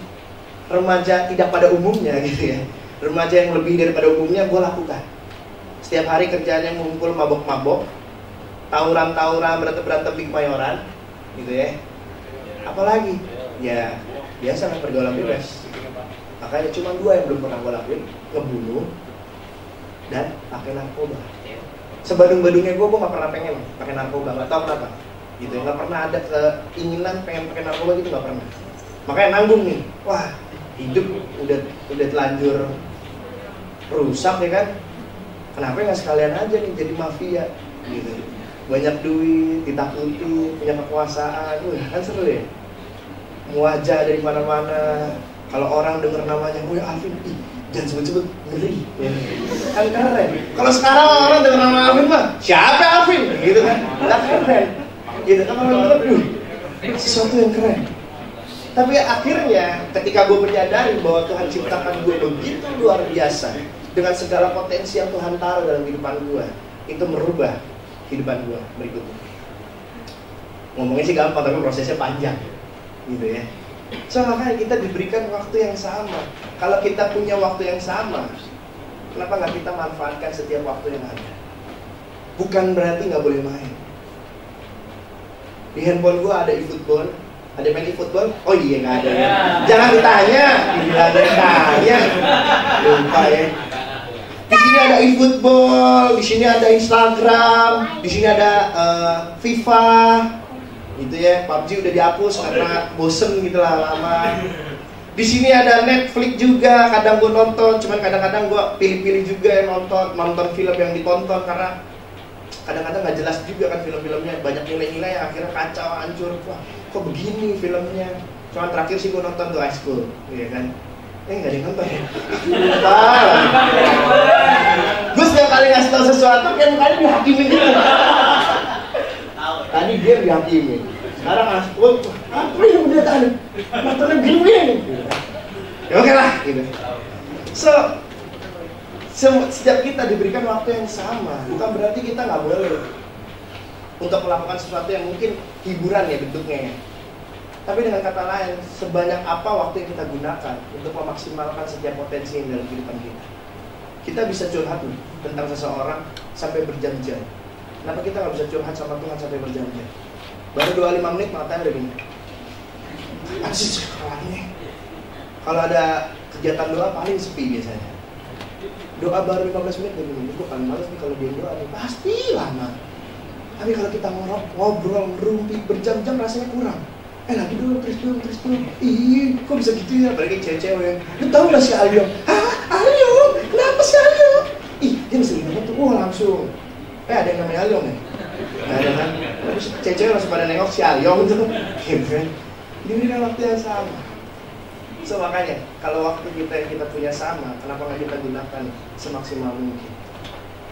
remaja tidak pada umumnya gitu ya, remaja yang lebih daripada umumnya gue lakukan. Setiap hari kerjaannya ngumpul mabok-mabok, tawuran-tawuran, berantem-berantem di Kemayoran gitu ya. Apalagi? Ya biasa lah, pergaulan bebas. Makanya cuma dua yang belum pernah gue lakuin, ngebunuh dan pakai narkoba. Sebadung-badungnya gue gak pernah pengen pakai narkoba, gak tau kenapa gitu, gak pernah ada keinginan pengen pakai narkoba gitu, gak pernah. Makanya nanggung nih, wah hidup udah telanjur rusak ya kan, kenapa nggak sekalian aja nih jadi mafia gitu, banyak duit, ditakuti, punya kekuasaan, kan seru ya, muajah dari mana-mana. Kalau orang dengar namanya, oh ya Alvin, jangan sebut-sebut, ngeri ya. Kan keren. Kalau sekarang orang dengar nama Alvin mah, siapa Alvin gitu kan, nggak keren gitu kan, orang dengar sesuatu yang keren. Tapi akhirnya ketika gue menyadari bahwa Tuhan ciptakan gue begitu luar biasa, dengan segala potensi yang Tuhan taruh dalam kehidupan gue, itu merubah kehidupan gue berikutnya. Ngomongnya sih gampang, tapi prosesnya panjang gitu ya. So makanya kita diberikan waktu yang sama. Kalau kita punya waktu yang sama, kenapa nggak kita manfaatkan setiap waktu yang ada? Bukan berarti nggak boleh main. Di handphone gua ada e-football. Ada main e-football? Oh iya nggak ada ya. Jangan ditanya, gila ada yang tanya. Lupa ya. Di sini ada e-football, di sini ada Instagram, di sini ada FIFA. Gitu ya, PUBG udah dihapus karena bosen gitu lah lama. Di sini ada Netflix juga, kadang gue nonton, cuman kadang-kadang gue pilih-pilih juga yang nonton film yang ditonton karena kadang-kadang nggak jelas juga kan film-filmnya, banyak nilai-nilai yang akhirnya kacau, hancur. Wah, kok begini filmnya? Cuman terakhir sih gue nonton tuh High School, ya kan? Nggak ada yang nonton ya? Lupa lagi. Gue setiap kali ngasih tau sesuatu kan kali dihakimin gitu. Tadi dia dihakimin, sekarang apa yang udah tadi? Nontonnya begini. Ya oke lah, gitu. So, setiap kita diberikan waktu yang sama, bukan berarti kita nggak boleh untuk melakukan sesuatu yang mungkin hiburan ya bentuknya ya. Tapi dengan kata lain, sebanyak apa waktu yang kita gunakan untuk memaksimalkan setiap potensi yang dalam kehidupan kita. Kita bisa curhat tentang seseorang sampai berjam-jam. Kenapa kita nggak bisa curhat sama Tuhan sampai berjam-jam? Baru 25 menit matanya udah gini. Asyik kalahnya. Kalau ada kegiatan doa paling sepi biasanya. Doa baru 15 menit udah gini. Gue paling males nih kalau dia doa nih. Pasti lama. Tapi kalau kita ngobrol, ngerumpi berjam-jam rasanya kurang. Lagi dulu, terus dulu. Ih, kok bisa gitu ya? Apalagi cewek-cewek. Lu tau gak si Alyong? Hah? Alyong? Kenapa si Alyong? Ih, dia bisa ingat tuh. Langsung. Ada yang namanya Alyong ya? Nggak ada kan? Terus cewek langsung pada nengok si Alyong tuh. Gitu kan? Diberikan waktu yang sama. So makanya, kalau waktu kita yang kita punya sama, kenapa nggak kita gunakan semaksimal mungkin?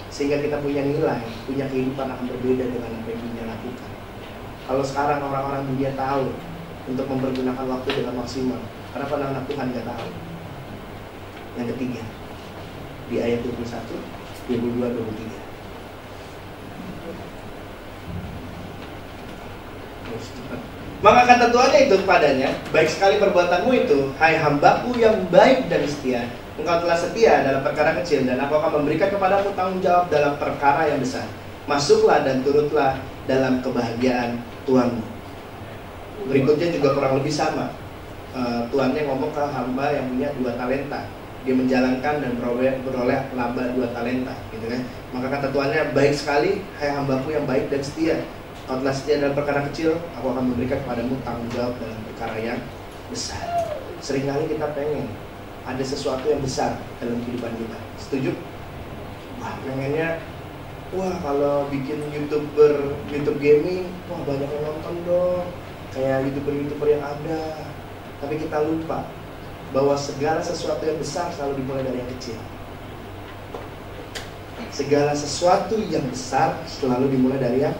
Sehingga kita punya nilai, punya kehidupan akan berbeda dengan apa yang dunia lakukan. Kalau sekarang orang-orang dunia tahu untuk mempergunakan waktu dengan maksimal, kenapa anak Tuhan nggak tahu? Yang ketiga, di ayat 21, 22, 23. Maka kata Tuhannya itu kepadanya, baik sekali perbuatanmu itu, hai hambaku yang baik dan setia. Engkau telah setia dalam perkara kecil, dan aku akan memberikan kepadamu tanggung jawab dalam perkara yang besar. Masuklah dan turutlah dalam kebahagiaan Tuhanmu. Berikutnya juga kurang lebih sama. Tuannya ngomong ke hamba yang punya 2 talenta. Dia menjalankan dan beroleh laba 2 talenta, gitu kan? Maka kata Tuannya, baik sekali, hai hambaku yang baik dan setia. Kau telah setia dalam perkara kecil, aku akan memberikan kepadamu tanggung jawab dalam perkara yang besar. Seringkali kita pengen ada sesuatu yang besar dalam kehidupan kita. Setuju? Wah, pengennya, kalau bikin YouTube gaming, banyak yang nonton dong. Kayak YouTuber yang ada. Tapi kita lupa bahwa segala sesuatu yang besar selalu dimulai dari yang kecil. Segala sesuatu yang besar selalu dimulai dari yang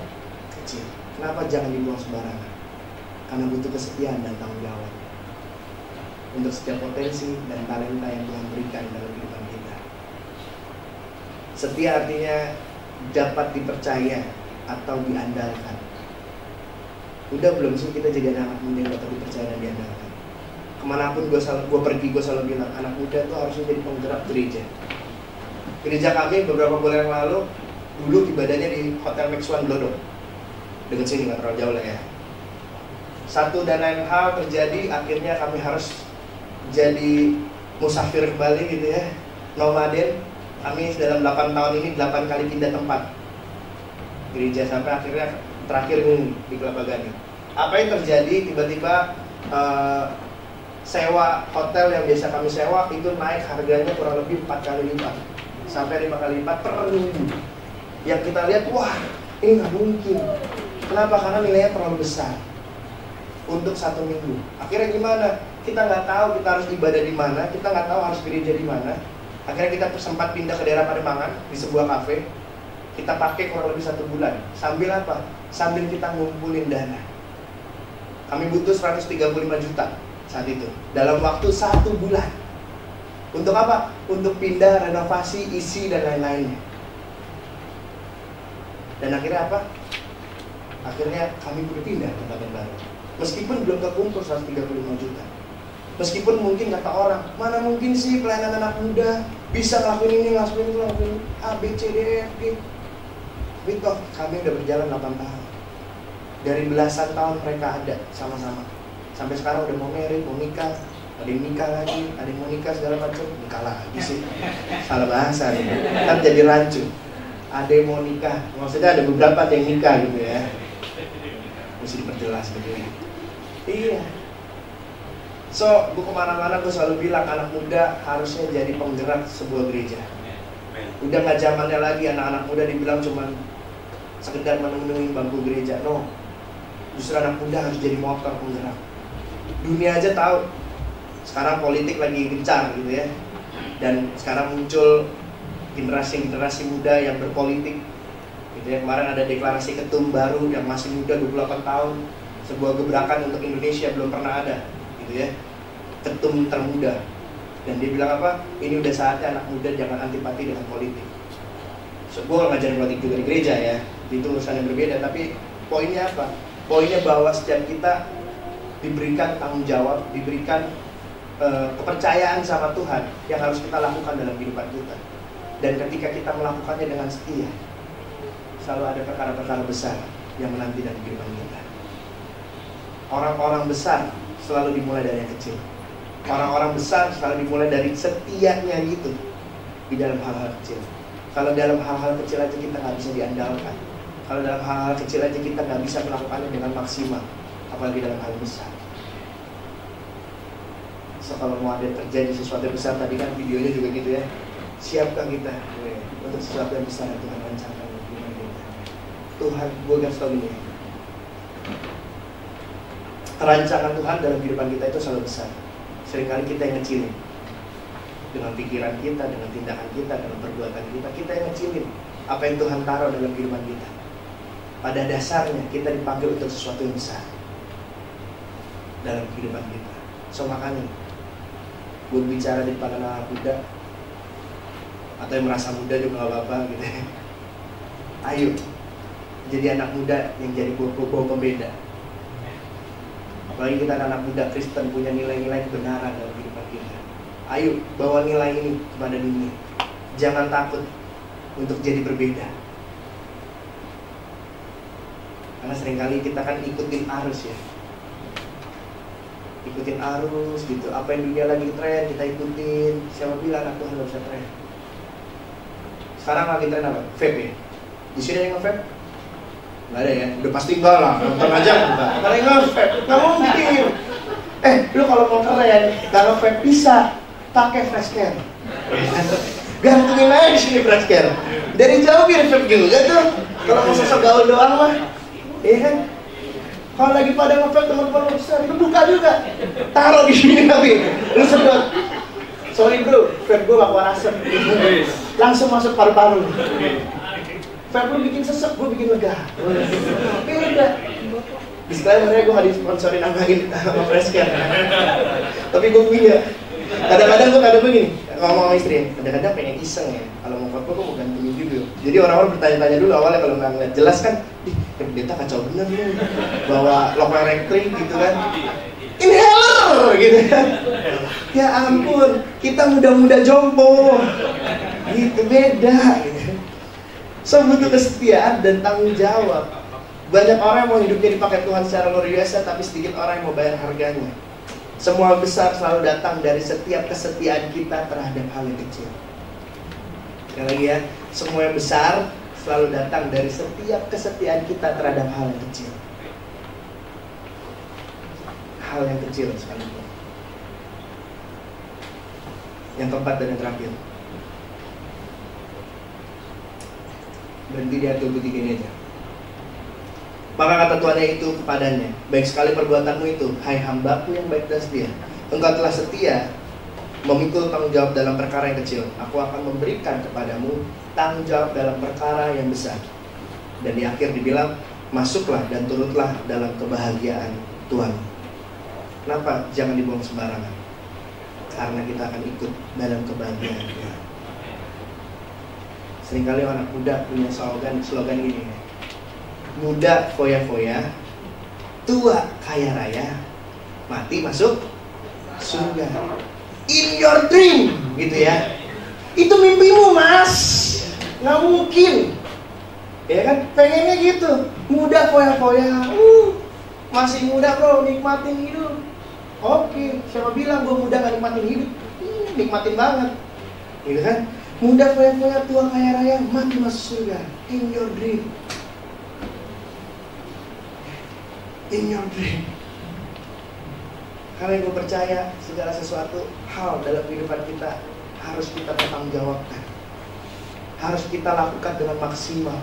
kecil. Kenapa jangan dibuang sembarangan? Karena butuh kesetiaan dan tanggung jawab untuk setiap potensi dan talenta yang Tuhan berikan dalam kehidupan kita. Setia artinya dapat dipercaya atau diandalkan. Udah belum sih kita jadi anak muda yang dapat dipercaya dan diandalkan? Kemanapun gue pergi, gue selalu bilang anak muda tuh harusnya jadi penggerak gereja. Gereja kami beberapa bulan yang lalu dulu ibadahnya di Hotel Max One Glodok. Dekat sini, nggak terlalu jauh lah ya. Satu dan lain hal terjadi, akhirnya kami harus jadi musafir kembali gitu ya, nomaden. Kami dalam 8 tahun ini 8 kali pindah tempat gereja sampai akhirnya terakhir ini di Kelapa Gading. Apa yang terjadi? Tiba-tiba sewa hotel yang biasa kami sewa itu naik harganya kurang lebih 4 kali lipat sampai 5 kali lipat per minggu. Yang kita lihat, wah ini nggak mungkin. Kenapa? Karena nilainya terlalu besar untuk 1 minggu. Akhirnya gimana? Kita nggak tahu kita harus ibadah di mana, kita nggak tahu harus gereja di mana. Akhirnya kita sempat pindah ke daerah Pademangan di sebuah kafe. Kita pakai kurang lebih 1 bulan. Sambil apa? Sambil kita ngumpulin dana. Kami butuh 135 juta saat itu dalam waktu 1 bulan. Untuk apa? Untuk pindah, renovasi, isi dan lain-lainnya. Dan akhirnya apa? Akhirnya kami berpindah ke tempat baru. Meskipun belum kekumpul 135 juta. Meskipun mungkin kata orang, mana mungkin sih pelayanan anak muda bisa ngelakuin ini, ngelakuin A, B, C, D, E, F, G. Tapi toh kami udah berjalan 8 tahun. Dari belasan tahun mereka ada sama-sama. Sampai sekarang udah mau married, mau nikah. Ada yang nikah lagi, ada yang mau nikah segala macam. Nikah lagi sih. Salah bahasa nih. Kan jadi rancu. Ada yang mau nikah. Maksudnya ada beberapa yang nikah gitu ya. Mesti diperjelas gitu ya. Iya. So, gue kemana-mana gue selalu bilang anak muda harusnya jadi penggerak sebuah gereja. Udah gak zamannya lagi anak-anak muda dibilang cuman sekedar menungguin bangku gereja. No, justru anak muda harus jadi motor penggerak. Dunia aja tahu sekarang politik lagi gencar gitu ya. Dan sekarang muncul generasi muda yang berpolitik gitu ya. Kemarin ada deklarasi ketum baru yang masih muda 28 tahun. Sebuah gebrakan untuk Indonesia belum pernah ada gitu ya. Ketum termuda. Dan dia bilang apa? Ini udah saatnya anak muda jangan antipati dengan politik. So, gue ngajarin politik juga di gereja ya. Itu urusan yang berbeda. Tapi poinnya apa? Poinnya bahwa setiap kita diberikan tanggung jawab, diberikan kepercayaan sama Tuhan yang harus kita lakukan dalam kehidupan kita. Dan ketika kita melakukannya dengan setia, selalu ada perkara-perkara besar yang menanti dalam kehidupan kita. Orang-orang besar selalu dimulai dari yang kecil. Orang-orang besar selalu dimulai dari setianya gitu di dalam hal-hal kecil. Kalau dalam hal-hal kecil aja kita nggak bisa diandalkan. Kalau dalam hal-hal kecil aja kita nggak bisa melakukannya dengan maksimal, apalagi dalam hal besar. So, kalau mau ada terjadi sesuatu yang besar, tadi kan videonya juga gitu ya. Siapkah kita untuk sesuatu yang besar yang Tuhan rancangkan untuk kita. Tuhan, gue garis tau gini. Rancangan Tuhan dalam kehidupan kita itu selalu besar. Seringkali kita yang ngecilin. Dengan pikiran kita, dengan tindakan kita, dengan perbuatan kita yang ngecilin apa yang Tuhan taruh dalam kehidupan kita. Pada dasarnya kita dipanggil untuk sesuatu yang besar dalam kehidupan kita. So makanya gue bicara di depan anak muda atau yang merasa muda juga gak apa-apa gitu. Ayo jadi anak muda yang jadi bawa pembeda. Apalagi kita anak muda Kristen punya nilai-nilai kebenaran dalam kehidupan kita. Ayo bawa nilai ini kepada dunia. Jangan takut untuk jadi berbeda. Karena seringkali kita kan ikutin arus ya. Ikutin arus gitu. Apa yang dunia lagi tren kita ikutin. Siapa bilang anak Tuhan gak bisa tren? Sekarang lagi tren apa? Vape ya? Di sini ada yang nge-vape? Gak ada ya? Udah pasti enggak lah. Nonton aja enggak. Gak ada yang nge-vape. Gak mungkin. Lu kalau mau keren gak nge-vape bisa pakai fresh care. Gantungin aja di sini fresh care. Dari jauh biar vape juga tuh. Kalau mau sosok gaul doang mah. Iya kan? Kalau lagi pada nge-vape teman-teman besar, itu buka juga. Taruh di sini tapi lu sedot. Sorry bro, vape gue gak keluar asap. Langsung masuk paru-paru. Vape lu bikin sesek, gue bikin lega. Beda. Disclaimer-nya gue gak disponsorin sama fresh care. Tapi gue punya. Kadang-kadang gue kadang begini, ngomong sama istri, kadang-kadang pengen iseng ya. Kalau mau vape gue mau gantungin video. Jadi orang-orang bertanya-tanya dulu awalnya kalau nggak ngeliat jelas kan, pendeta kacau bener nih, bawa lock elektrik gitu kan, inhaler gitu kan. Ya ampun, kita muda-muda jompo, gitu beda. Gitu. So butuh kesetiaan dan tanggung jawab. Banyak orang yang mau hidupnya dipakai Tuhan secara luar biasa, tapi sedikit orang yang mau bayar harganya. Semua besar selalu datang dari setiap kesetiaan kita terhadap hal yang kecil. Sekali lagi ya, semua yang besar selalu datang dari setiap kesetiaan kita terhadap hal yang kecil. Hal yang kecil sekalipun. Yang keempat dan yang terakhir. Berhenti di ayat 23 ini aja. Maka kata Tuhannya itu kepadanya, baik sekali perbuatanmu itu, hai hambaku yang baik dan setia. Engkau telah setia memikul tanggung jawab dalam perkara yang kecil. Aku akan memberikan kepadamu tanggung jawab dalam perkara yang besar. Dan di akhir dibilang, masuklah dan turutlah dalam kebahagiaan Tuhan. Kenapa? Jangan dibuang sembarangan. Karena kita akan ikut dalam kebahagiaan Tuhan. Seringkali anak muda punya slogan gini, muda foya-foya, tua kaya raya, mati masuk surga. In your dream, gitu ya. Itu mimpimu, Mas. Nggak mungkin. Ya kan, pengennya gitu. Muda foya-foya, masih muda bro, nikmatin hidup. Oke, siapa bilang gue muda gak nikmatin hidup? Nikmatin banget, gitu kan? Muda foya-foya, tua kaya raya, mati masuk surga. In your dream. In your dream. Karena gue percaya segala sesuatu hal dalam kehidupan kita harus kita pertanggungjawabkan, harus kita lakukan dengan maksimal.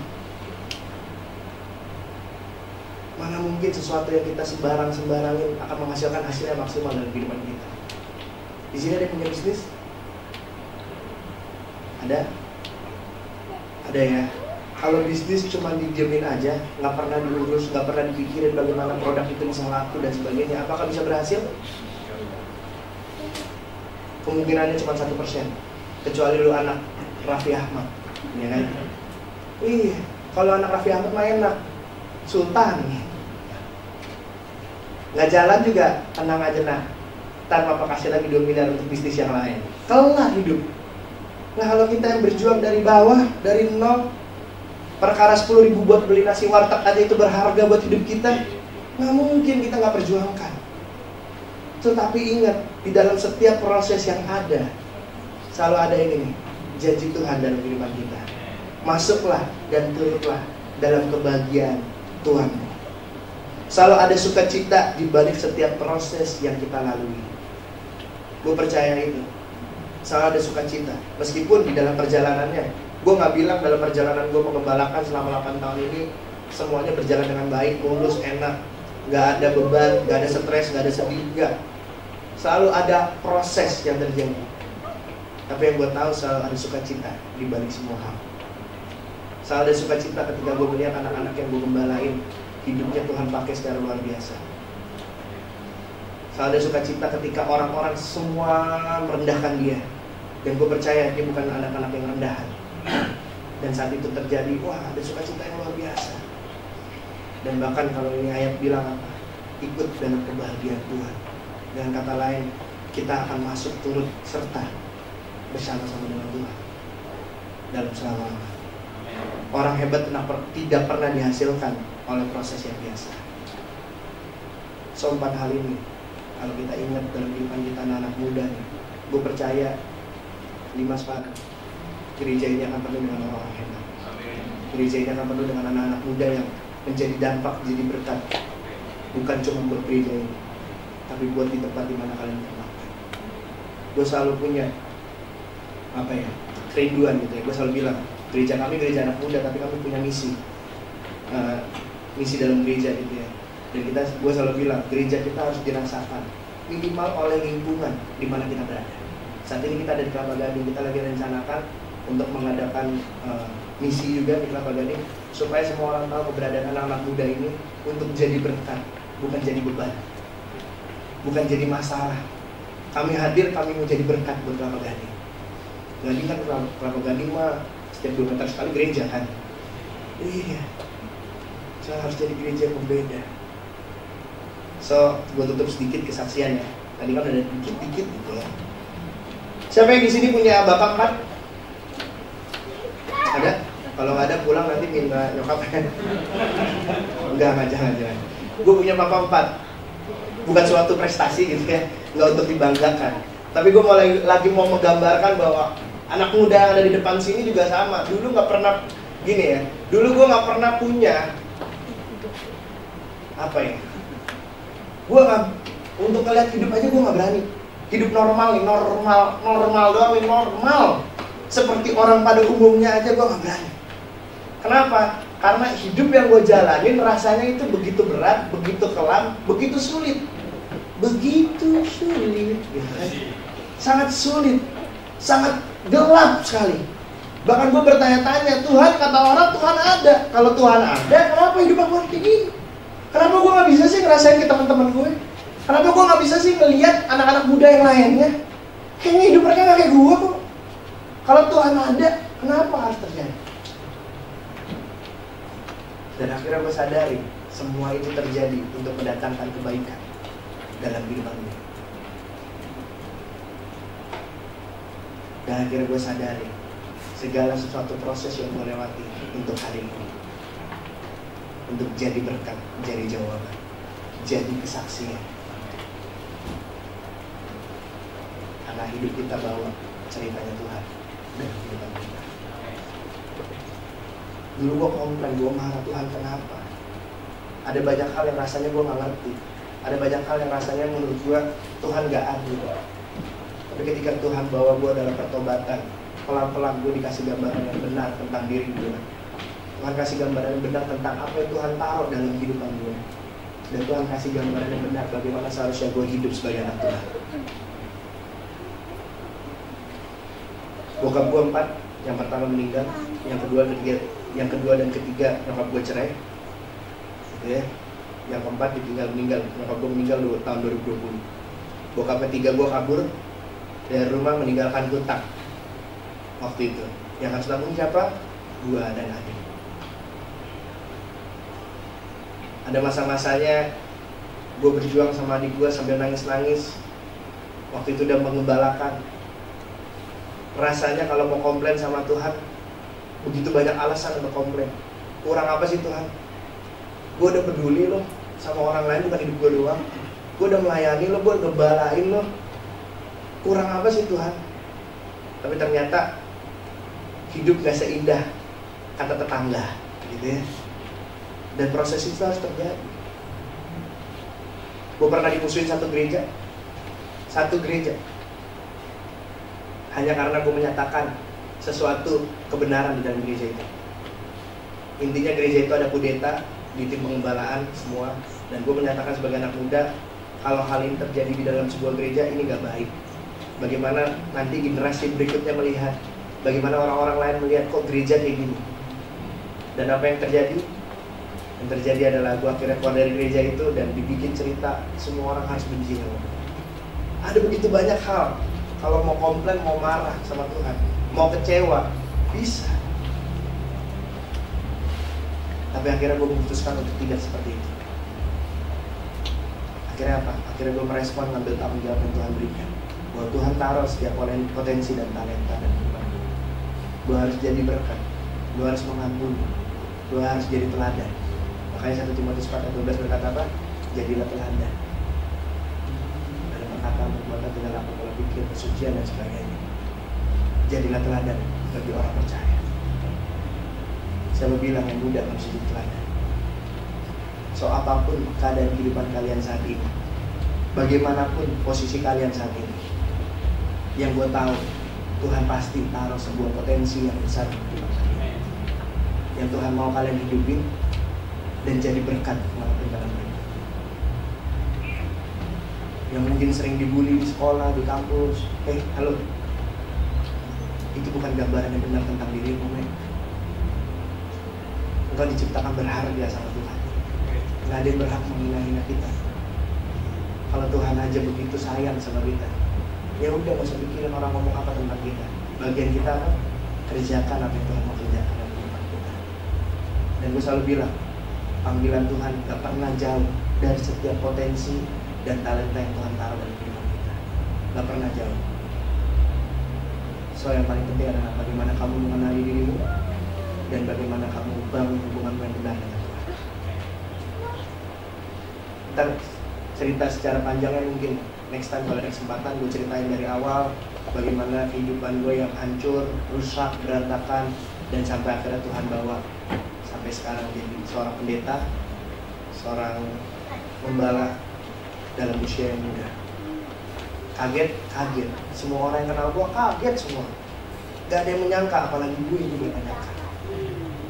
Mana mungkin sesuatu yang kita sembarang-sembarangin akan menghasilkan hasilnya maksimal dalam kehidupan kita. Di sini ada yang punya bisnis? Ada ya. Kalau bisnis cuma didiemin aja, nggak pernah diurus, nggak pernah dipikirin bagaimana produk itu bisa laku dan sebagainya, apakah bisa berhasil? Kemungkinannya cuma 1%, kecuali lu anak Raffi Ahmad, ya kan? Iya, kalau anak Raffi Ahmad mah enak, sultan. Nggak jalan juga, tenang aja nah. Ntar papa kasih lagi 2 miliar untuk bisnis yang lain. Kelar hidup. Nah kalau kita yang berjuang dari bawah, dari nol, perkara 10.000 buat beli nasi warteg aja itu berharga buat hidup kita, nggak mungkin kita nggak perjuangkan. Tetapi ingat, di dalam setiap proses yang ada selalu ada ini nih, janji Tuhan dalam kehidupan kita. Masuklah dan turutlah dalam kebahagiaan Tuhan. Selalu ada sukacita di balik setiap proses yang kita lalui. Gue percaya itu. Selalu ada sukacita, meskipun di dalam perjalanannya. Gue gak bilang dalam perjalanan gue mengembalakan selama 8 tahun ini semuanya berjalan dengan baik, mulus, enak, gak ada beban, gak ada stres, gak ada sedih, gak. Selalu ada proses yang terjadi. Tapi yang gue tahu selalu ada sukacita di balik semua hal. Selalu ada sukacita ketika gue melihat anak-anak yang gue gembalain hidupnya Tuhan pakai secara luar biasa. Selalu ada sukacita ketika orang-orang semua merendahkan dia. Dan gue percaya dia bukan anak-anak yang rendahan. Dan saat itu terjadi, wah ada sukacita yang luar biasa. Dan bahkan kalau ini ayat bilang apa? Ikut dalam kebahagiaan Tuhan. Dengan kata lain, kita akan masuk turut serta bersama-sama dengan Tuhan dalam selama-lamanya. Orang hebat tidak pernah dihasilkan oleh proses yang biasa. So 4 hal ini kalau kita ingat dalam kehidupan kita anak muda nih, gue percaya 5 sepakat, gereja ini akan penuh dengan orang-orang hebat. Gereja ini akan penuh dengan anak-anak muda yang menjadi dampak, jadi berkat. Bukan cuma buat gereja ini, tapi buat di tempat dimana kalian bermakan. Gue selalu punya kerinduan gitu ya. Gue selalu bilang, gereja kami gereja anak muda, tapi kami punya misi, misi dalam gereja gitu ya. Dan gue selalu bilang, gereja kita harus dirasakan minimal oleh lingkungan di mana kita berada. Saat ini kita ada di Kelapa Gading, kita lagi rencanakan untuk mengadakan misi juga di Kelapa Gading, supaya semua orang tahu keberadaan anak-anak muda ini untuk jadi berkat, bukan jadi beban, bukan jadi masalah. Kami hadir, kami mau jadi berkat buat Kelapa Gading. Gading kan Kelapa Gading mah setiap 2 meter sekali gereja kan. Iya, saya harus jadi gereja yang berbeda. So, gue tutup sedikit kesaksiannya. Tadi kan ada dikit-dikit gitu ya. Siapa yang di sini punya bapak 4? Ada? Kalau nggak ada pulang nanti minta nyokap. Enggak, jangan. Gue punya bapak 4. Bukan suatu prestasi gitu ya, nggak untuk dibanggakan. Tapi gue lagi mau menggambarkan bahwa anak muda yang ada di depan sini juga sama. Dulu nggak pernah gini ya. Dulu gue nggak pernah punya gue untuk ngeliat hidup aja gue nggak berani. Hidup normal doang nih, normal seperti orang pada umumnya aja gue nggak berani. Kenapa? Karena hidup yang gue jalanin rasanya itu begitu berat, begitu kelam, begitu sulit gitu kan? Sangat sulit, sangat gelap sekali. Bahkan gue bertanya-tanya, Tuhan, kata orang Tuhan ada. Kalau Tuhan ada, kenapa hidup gue kayak gini? Kenapa gue gak bisa sih ngerasain ke teman-teman gue? Kenapa gue gak bisa sih ngeliat anak-anak muda yang lainnya? Kayaknya hidup mereka gak kayak gue kok. Kalau Tuhan ada, kenapa harus terjadi? Dan akhirnya gue sadari semua itu terjadi untuk mendatangkan kebaikan dalam kehidupan gue. Dan akhirnya gue sadari segala sesuatu proses yang gue lewati untuk hari ini, untuk jadi berkat, jadi jawaban, jadi kesaksian. Karena hidup kita bawa ceritanya Tuhan dalam kehidupan kita. Dulu gue komplain, gue marah, Tuhan kenapa? Ada banyak hal yang rasanya gue gak ngerti. Ada banyak hal yang rasanya menurut gue Tuhan gak adil. Tapi ketika Tuhan bawa gue dalam pertobatan, pelan-pelan gue dikasih gambaran yang benar tentang diri gue. Tuhan kasih gambaran yang benar tentang apa yang Tuhan taruh dalam kehidupan gue. Dan Tuhan kasih gambaran yang benar bagaimana seharusnya gue hidup sebagai anak Tuhan. Bokap gue 4, yang pertama meninggal, yang kedua dan ketiga nyokap gue cerai, gitu ya. Yang keempat meninggal, nyokap gue meninggal tahun 2020. Bokap ketiga gue kabur dari rumah meninggalkan hutang waktu itu. Yang harus tanggung siapa? Gue dan adik. Ada masa-masanya gue berjuang sama adik gue sambil nangis-nangis. Waktu itu udah mengembalakan. Rasanya kalau mau komplain sama Tuhan, begitu banyak alasan untuk komplain. Kurang apa sih Tuhan? Gue udah peduli loh sama orang lain, bukan hidup gue doang. Gue udah melayani lo, gue udah ngebalain lo. Kurang apa sih Tuhan? Tapi ternyata hidup gak seindah kata tetangga, gitu ya. Dan proses itu harus terjadi. Gue pernah dimusuhin satu gereja. Hanya karena gue menyatakan sesuatu kebenaran di dalam gereja itu. Intinya gereja itu ada kudeta di tim pengembalaan semua. Dan gue menyatakan sebagai anak muda, kalau hal ini terjadi di dalam sebuah gereja, ini gak baik. Bagaimana nanti generasi berikutnya melihat, bagaimana orang-orang lain melihat kok gereja kayak gini. Dan apa yang terjadi? Yang terjadi adalah gue akhirnya keluar dari gereja itu dan dibikin cerita semua orang harus benci sama gue. Ada begitu banyak hal. Kalau mau komplain, mau marah sama Tuhan, mau kecewa, bisa. Tapi akhirnya gue memutuskan untuk tidak seperti itu. Akhirnya apa? Akhirnya gue merespon, ngambil tanggung jawab yang Tuhan berikan. Bahwa Tuhan taruh setiap potensi dan talenta dan kehidupan gue. Gue harus jadi berkat, gue harus mengampuni, gue harus jadi teladan. Makanya 1 Timotius 4:12 berkata apa? Jadilah teladan. Dalam perkataan, perbuatan, tingkah laku, pola pikir, kesucian dan sebagainya. Jadilah teladan bagi orang percaya. Saya bilang yang muda harus jadi teladan. So apapun keadaan kehidupan kalian saat ini, bagaimanapun posisi kalian saat ini, yang gue tahu Tuhan pasti taruh sebuah potensi yang besar di kehidupan kalian, yang Tuhan mau kalian hidupin dan jadi berkat kemanapun kalian berada. Yang mungkin sering dibully di sekolah, di kampus, halo, itu bukan gambaran yang benar tentang dirimu, men. Engkau diciptakan berharga sama Tuhan. Nggak ada yang berhak menghina-hina kita. Kalau Tuhan aja begitu sayang sama kita, ya udah gak usah pikirin orang ngomong apa tentang kita. Bagian kita apa? Kerjakan apa yang Tuhan mau kerjakan dalam kehidupan kita. Dan gue selalu bilang, panggilan Tuhan gak pernah jauh dari setiap potensi dan talenta yang Tuhan taruh dalam kehidupan kita. Gak pernah jauh. So yang paling penting adalah bagaimana kamu mengenali dirimu dan bagaimana kamu bangun hubunganmu yang benar dengan Tuhan. Ntar cerita secara panjangnya mungkin next time kalau ada kesempatan gue ceritain dari awal bagaimana kehidupan gue yang hancur, rusak, berantakan, dan sampai akhirnya Tuhan bawa sampai sekarang jadi seorang pendeta, seorang pembala dalam usia yang muda. Kaget. Semua orang yang kenal gue kaget semua. Gak ada yang menyangka, apalagi gue yang juga menyangka.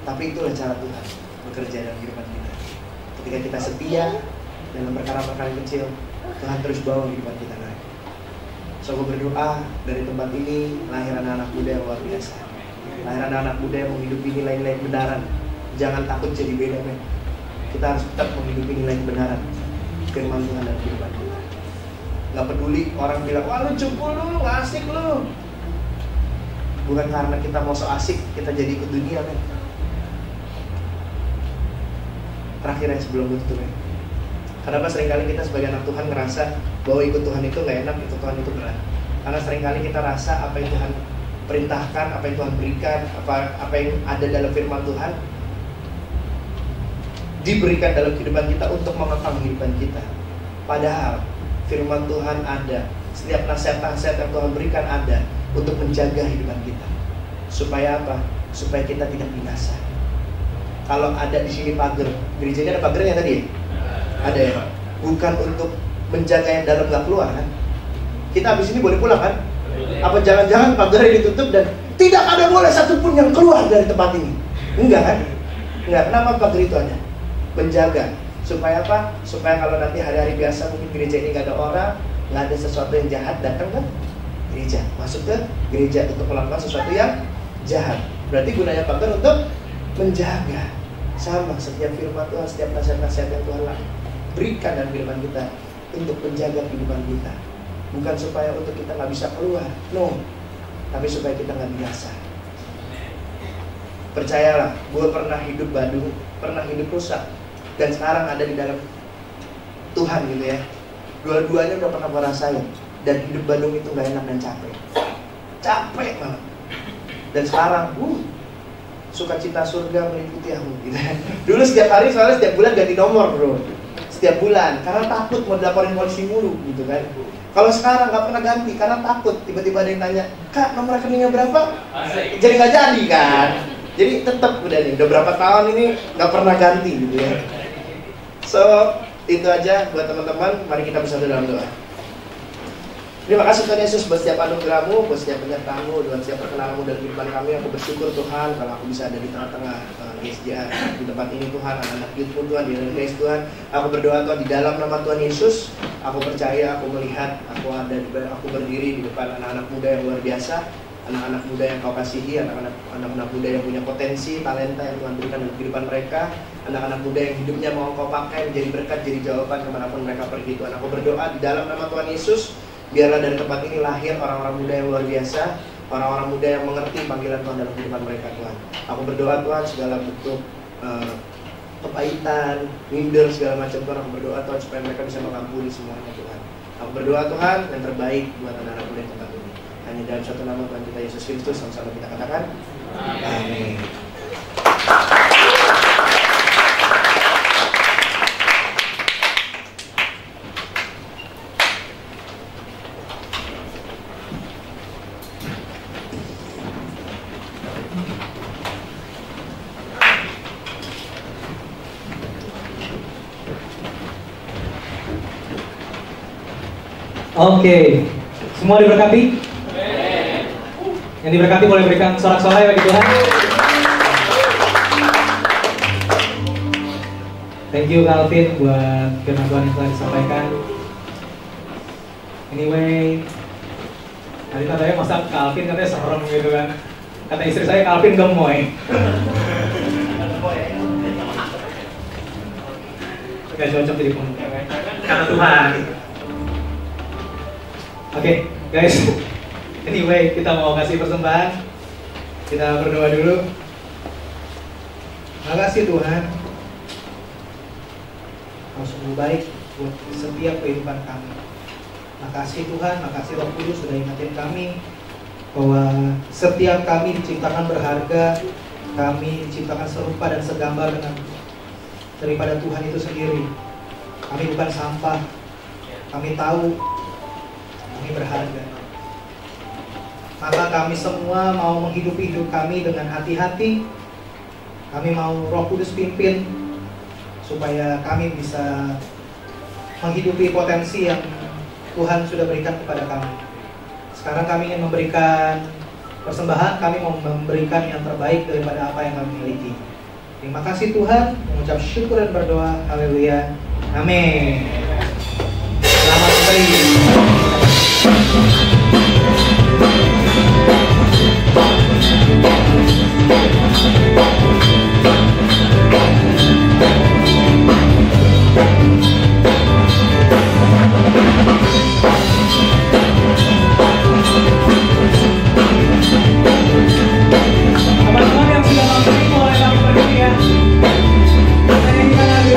Tapi itulah cara Tuhan bekerja dalam kehidupan kita. Ketika kita setia dalam perkara-perkara kecil, Tuhan terus bawa kehidupan kita naik. So gue berdoa dari tempat ini lahir anak-anak muda yang luar biasa. Lahir anak-anak muda yang menghidupi nilai-nilai kebenaran. Jangan takut jadi beda, men. Kita harus tetap menghidupi nilai kebenaran firman Tuhan dalam kehidupan kita. Gak peduli orang bilang, wah lu cupu lu, gak asik lu. Bukan karena kita mau so asik, kita jadi ikut dunia, men. terakhirnya sebelum gue tutup ya. Kenapa seringkali kita sebagai anak Tuhan ngerasa bahwa ikut Tuhan itu gak enak, ikut Tuhan itu berat? Karena seringkali kita rasa apa yang Tuhan perintahkan, apa yang Tuhan berikan, apa yang ada dalam firman Tuhan diberikan dalam kehidupan kita untuk mengekang kehidupan kita. Padahal firman Tuhan ada, setiap nasihat-nasihat yang Tuhan berikan ada untuk menjaga kehidupan kita. Supaya apa? Supaya kita tidak binasa. Kalau ada di sini pagar, gerejanya ada pagarnya tadi ya? Ada ya? Bukan untuk menjaga yang dalam gak keluar kan? Kita habis ini boleh pulang kan? Apa jangan-jangan pagarnya ditutup dan tidak ada boleh satupun yang keluar dari tempat ini? Enggak kan? Enggak, kenapa pagar itu ada? Menjaga. Supaya apa? Supaya kalau nanti hari-hari biasa mungkin gereja ini gak ada orang, gak ada sesuatu yang jahat datang ke gereja, masuk ke gereja untuk melakukan sesuatu yang jahat. Berarti gunanya pagar untuk menjaga. Sama setiap firman Tuhan, setiap nasihat-nasihat yang Tuhan berikan dalam firman kita untuk menjaga kehidupan kita. Bukan supaya untuk kita gak bisa keluar, no, tapi supaya kita gak biasa. Percayalah, gue pernah hidup badung, pernah hidup rusak, dan sekarang ada di dalam Tuhan gitu ya. Dua-duanya udah pernah gue rasain. Dan hidup Bandung itu gak enak dan capek. Capek banget. Dan sekarang sukacita surga meliputi aku gitu. Dulu setiap hari soalnya setiap bulan ganti nomor bro. Setiap bulan, karena takut mau dilaporin polisi mulu gitu kan. Kalau sekarang gak pernah ganti karena takut. Tiba-tiba ada yang tanya, Kak nomor rekeningnya berapa? Jadi gak jadi kan. Jadi tetap udah nih, udah berapa tahun ini gak pernah ganti gitu ya. So, itu aja buat teman-teman. Mari kita bersatu dalam doa. Terima kasih Tuhan Yesus buat setiap anugerah-Mu, buat setiap penyertaan-Mu, buat setiap perkenalan-Mu dalam kehidupan kami. Aku bersyukur Tuhan kalau aku bisa ada di tengah-tengah GSJA di tempat ini Tuhan, anak-anak youth-Mu Tuhan, di dalam GS Tuhan. Aku berdoa Tuhan di dalam nama Tuhan Yesus. Aku percaya, aku melihat, aku berdiri di depan anak-anak muda yang luar biasa, anak-anak muda yang Kau kasihi, anak-anak muda yang punya potensi, talenta yang Tuhan berikan dalam kehidupan mereka, anak-anak muda yang hidupnya mau Kau pakai menjadi berkat, jadi jawaban kemanapun mereka pergi Tuhan. Aku berdoa di dalam nama Tuhan Yesus, biarlah dari tempat ini lahir orang-orang muda yang luar biasa, orang-orang muda yang mengerti panggilan Tuhan dalam kehidupan mereka Tuhan. Aku berdoa Tuhan segala bentuk kepahitan, minder, segala macam Tuhan, aku berdoa Tuhan supaya mereka bisa mengampuni semuanya Tuhan. Aku berdoa Tuhan yang terbaik buat anak-anak muda yang tempat ini. Hanya dalam satu nama Tuhan kita Yesus Kristus, sama-sama kita katakan amin. Oke, semua diberkati? Yang diberkati boleh berikan sorak-sorai bagi Tuhan. Thank you Calvin buat firman Tuhan yang telah disampaikan. Anyway, tadi katanya masa Calvin katanya serem gitu kan. Kata istri saya Calvin gemoy. Gak cocok jadi pemimpin. Kata Tuhan. Oke, guys. Anyway, kita mau kasih persembahan. Kita berdoa dulu. Makasih Tuhan, Kau sungguh baik buat setiap kehidupan kami. Makasih Tuhan, makasih Roh Kudus sudah ingatin kami bahwa setiap kami diciptakan berharga, kami diciptakan serupa dan segambar dengan daripada Tuhan itu sendiri. Kami bukan sampah. Kami tahu kami berharga. Maka kami semua mau menghidupi hidup kami dengan hati-hati. Kami mau Roh Kudus pimpin supaya kami bisa menghidupi potensi yang Tuhan sudah berikan kepada kami. Sekarang kami ingin memberikan persembahan, kami mau memberikan yang terbaik daripada apa yang kami miliki. Terima kasih Tuhan, mengucap syukur dan berdoa. Haleluya. Amin. Selamat kembali. Teman-teman yang sudah nonton boleh langsung berdiri ya. Kita nyanyikan lagu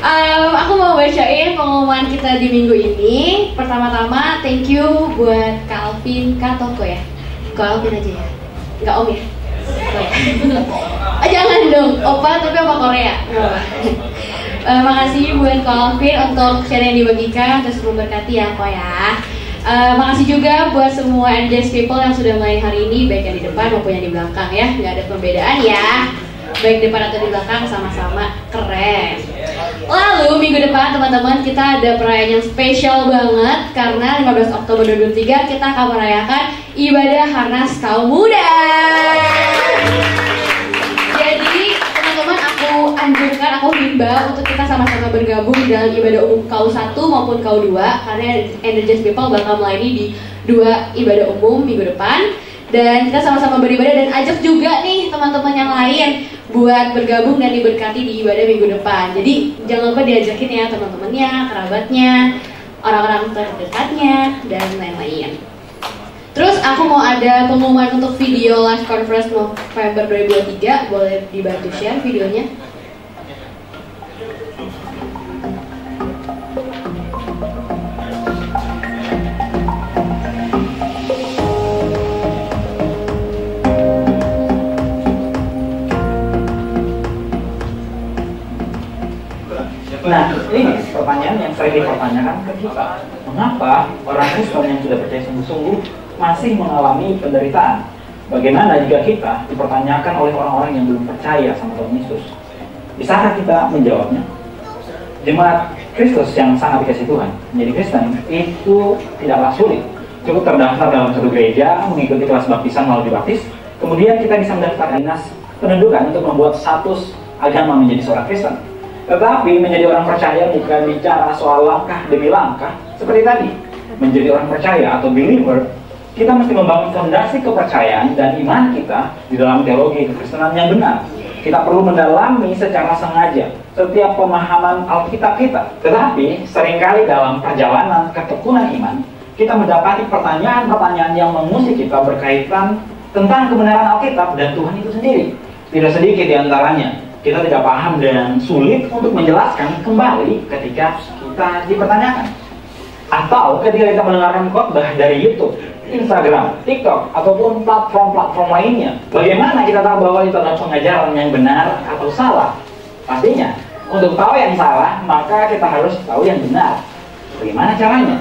Aku mau bacain pengumuman kita di minggu ini. Pertama-tama, thank you buat Kak Alvin, Kak Toko ya. Kak Alvin aja ya, nggak Om ya. Jangan dong, Opa tapi Opa Korea. Makasih buat Kak Alvin untuk share yang dibagikan, terus memberkati ya Kak ya. Makasih juga buat semua NJS people yang sudah mulai hari ini, baik yang di depan maupun yang di belakang ya. Nggak ada perbedaan ya, baik depan atau di belakang sama-sama keren. Lalu minggu depan teman-teman kita ada perayaan yang spesial banget, karena 15 Oktober 2023 kita akan merayakan ibadah Harnas Kaum Muda. Jadi teman-teman, aku anjurkan, aku himbau untuk kita sama-sama bergabung di dalam ibadah umum KU1 maupun KU2, karena Energies People bakal melayani di 2 ibadah umum minggu depan. Dan kita sama-sama beribadah, dan ajak juga nih teman-teman yang lain buat bergabung dan diberkati di ibadah minggu depan. Jadi jangan lupa diajakin ya teman-temannya, kerabatnya, orang-orang terdekatnya, dan lain-lain. Terus aku mau ada pengumuman untuk video live conference November 2023. Boleh dibantu share videonya? Nah, ini pertanyaan yang sering dipertanyakan ke kita. Mengapa orang Kristen yang sudah percaya sungguh-sungguh masih mengalami penderitaan? Bagaimana jika kita dipertanyakan oleh orang-orang yang belum percaya sama Tuhan Yesus? Bisakah kita menjawabnya? Jemaat Kristus yang sangat dikasihi Tuhan, menjadi Kristen itu tidaklah sulit. Cukup terdaftar dalam satu gereja, mengikuti kelas baptisan lalu dibaptis, kemudian kita bisa mendaftar dinas pendudukan untuk membuat status agama menjadi seorang Kristen. Tetapi menjadi orang percaya bukan bicara soal langkah demi langkah. Seperti tadi, menjadi orang percaya atau believer, kita mesti membangun fondasi kepercayaan dan iman kita di dalam teologi kekristenan yang benar. Kita perlu mendalami secara sengaja setiap pemahaman Alkitab kita. Tetapi seringkali dalam perjalanan ketekunan iman, kita mendapati pertanyaan-pertanyaan yang mengusik kita berkaitan tentang kebenaran Alkitab dan Tuhan itu sendiri. Tidak sedikit di antaranya kita tidak paham dan sulit untuk menjelaskan kembali ketika kita dipertanyakan. Atau ketika kita mendengarkan khotbah dari YouTube, Instagram, TikTok, ataupun platform-platform lainnya. Bagaimana kita tahu bahwa itu adalah pengajaran yang benar atau salah? Pastinya, untuk tahu yang salah, maka kita harus tahu yang benar. Bagaimana caranya?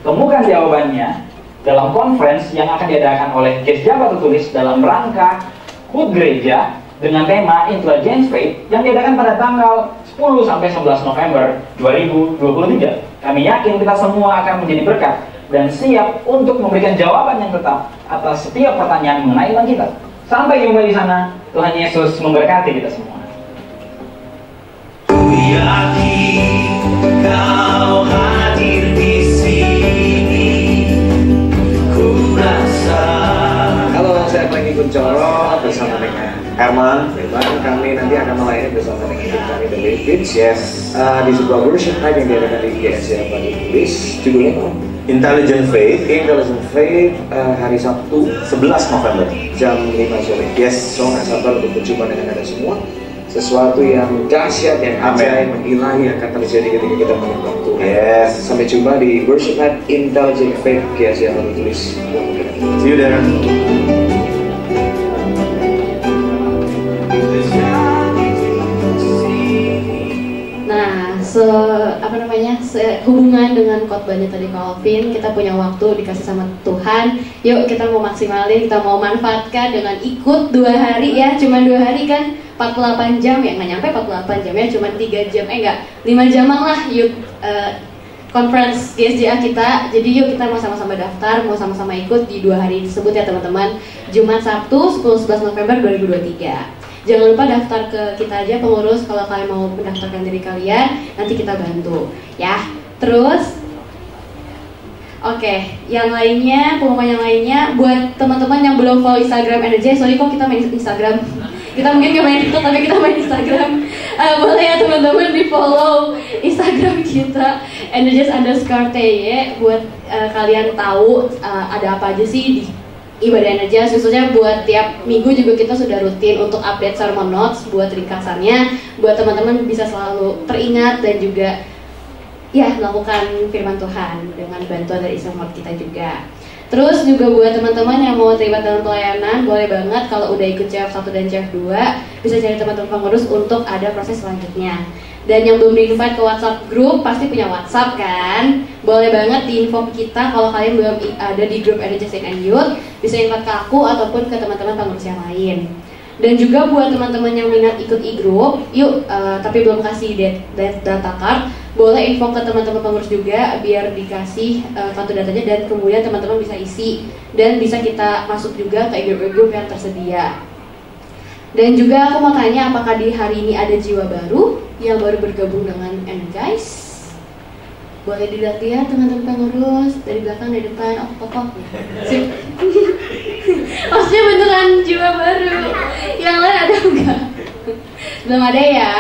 Temukan jawabannya dalam conference yang akan diadakan oleh Gesja Batu Tulis dalam rangka HUT Gereja dengan tema Intelligence Faith yang diadakan pada tanggal 10 sampai 11 November 2023. Kami yakin kita semua akan menjadi berkat dan siap untuk memberikan jawaban yang tetap atas setiap pertanyaan mengenai iman kita. Sampai jumpa di sana. Tuhan Yesus memberkati kita semua. Ku yakin Kau hadir di sini. Ku rasa. Halo, saya Franky Kuncoro bersama dengan Herman. Kami nanti akan melayani bersama dengan tim kami The Beach. Yes. Di sebuah worship night yang diadakan di GSJ Batu Tulis. Judulnya Intelligent Faith. Hari Sabtu 11 November jam 5 sore. Yes, so nggak sabar untuk berjumpa dengan Anda semua. Sesuatu yang dahsyat, yang ajaib, ilahi akan terjadi ketika kita menyembah Tuhan. Yes. Sampai jumpa di worship night Intelligent Faith GSJ Batu Tulis. See you there. Hubungan dengan khotbahnya tadi Calvin, kita punya waktu dikasih sama Tuhan. Yuk kita mau maksimalin, kita mau manfaatkan dengan ikut 2 hari ya. Cuma 2 hari kan 48 jam ya, nggak nyampe 48 jam ya, cuma 3 jam, 5 jaman lah yuk conference GSJA kita. Jadi yuk kita mau sama-sama daftar, mau sama-sama ikut di 2 hari tersebut ya teman-teman. Jumat Sabtu 10-11 November 2023. Jangan lupa daftar ke kita aja pengurus kalau kalian mau mendaftarkan diri kalian, nanti kita bantu ya. Terus oke, yang lainnya, pengumuman yang lainnya buat teman-teman yang belum follow Instagram Energy. Sorry kok kita main Instagram, kita mungkin gak main TikTok tapi kita main Instagram. Boleh ya teman-teman di follow Instagram kita Energies_TY buat kalian tahu ada apa aja sih di ibadah Energize, khususnya buat tiap minggu juga kita sudah rutin untuk update sermon notes buat ringkasannya, buat teman-teman bisa selalu teringat dan juga ya melakukan firman Tuhan dengan bantuan dari Islam kita juga. Terus juga buat teman-teman yang mau terlibat dalam pelayanan, boleh banget kalau udah ikut CF1 dan CF2 bisa cari teman-teman pengurus untuk ada proses selanjutnya. Dan yang belum di-invite ke WhatsApp group, pasti punya WhatsApp kan? Boleh banget di-info kita kalau kalian belum ada di grup Energize and Youth, bisa invite ke aku ataupun ke teman-teman pengurus yang lain. Dan juga buat teman-teman yang minat ikut e-group, yuk tapi belum kasih data card, boleh info ke teman-teman pengurus juga biar dikasih kartu datanya dan kemudian teman-teman bisa isi dan bisa kita masuk juga ke e-group yang tersedia. Dan juga aku mau tanya, apakah di hari ini ada jiwa baru yang baru bergabung dengan Energize? Boleh dilihat-lihat teman-teman pengurus dari belakang, dari depan, kok. Maksudnya beneran jiwa baru. Yang lain ada enggak? Belum ada ya.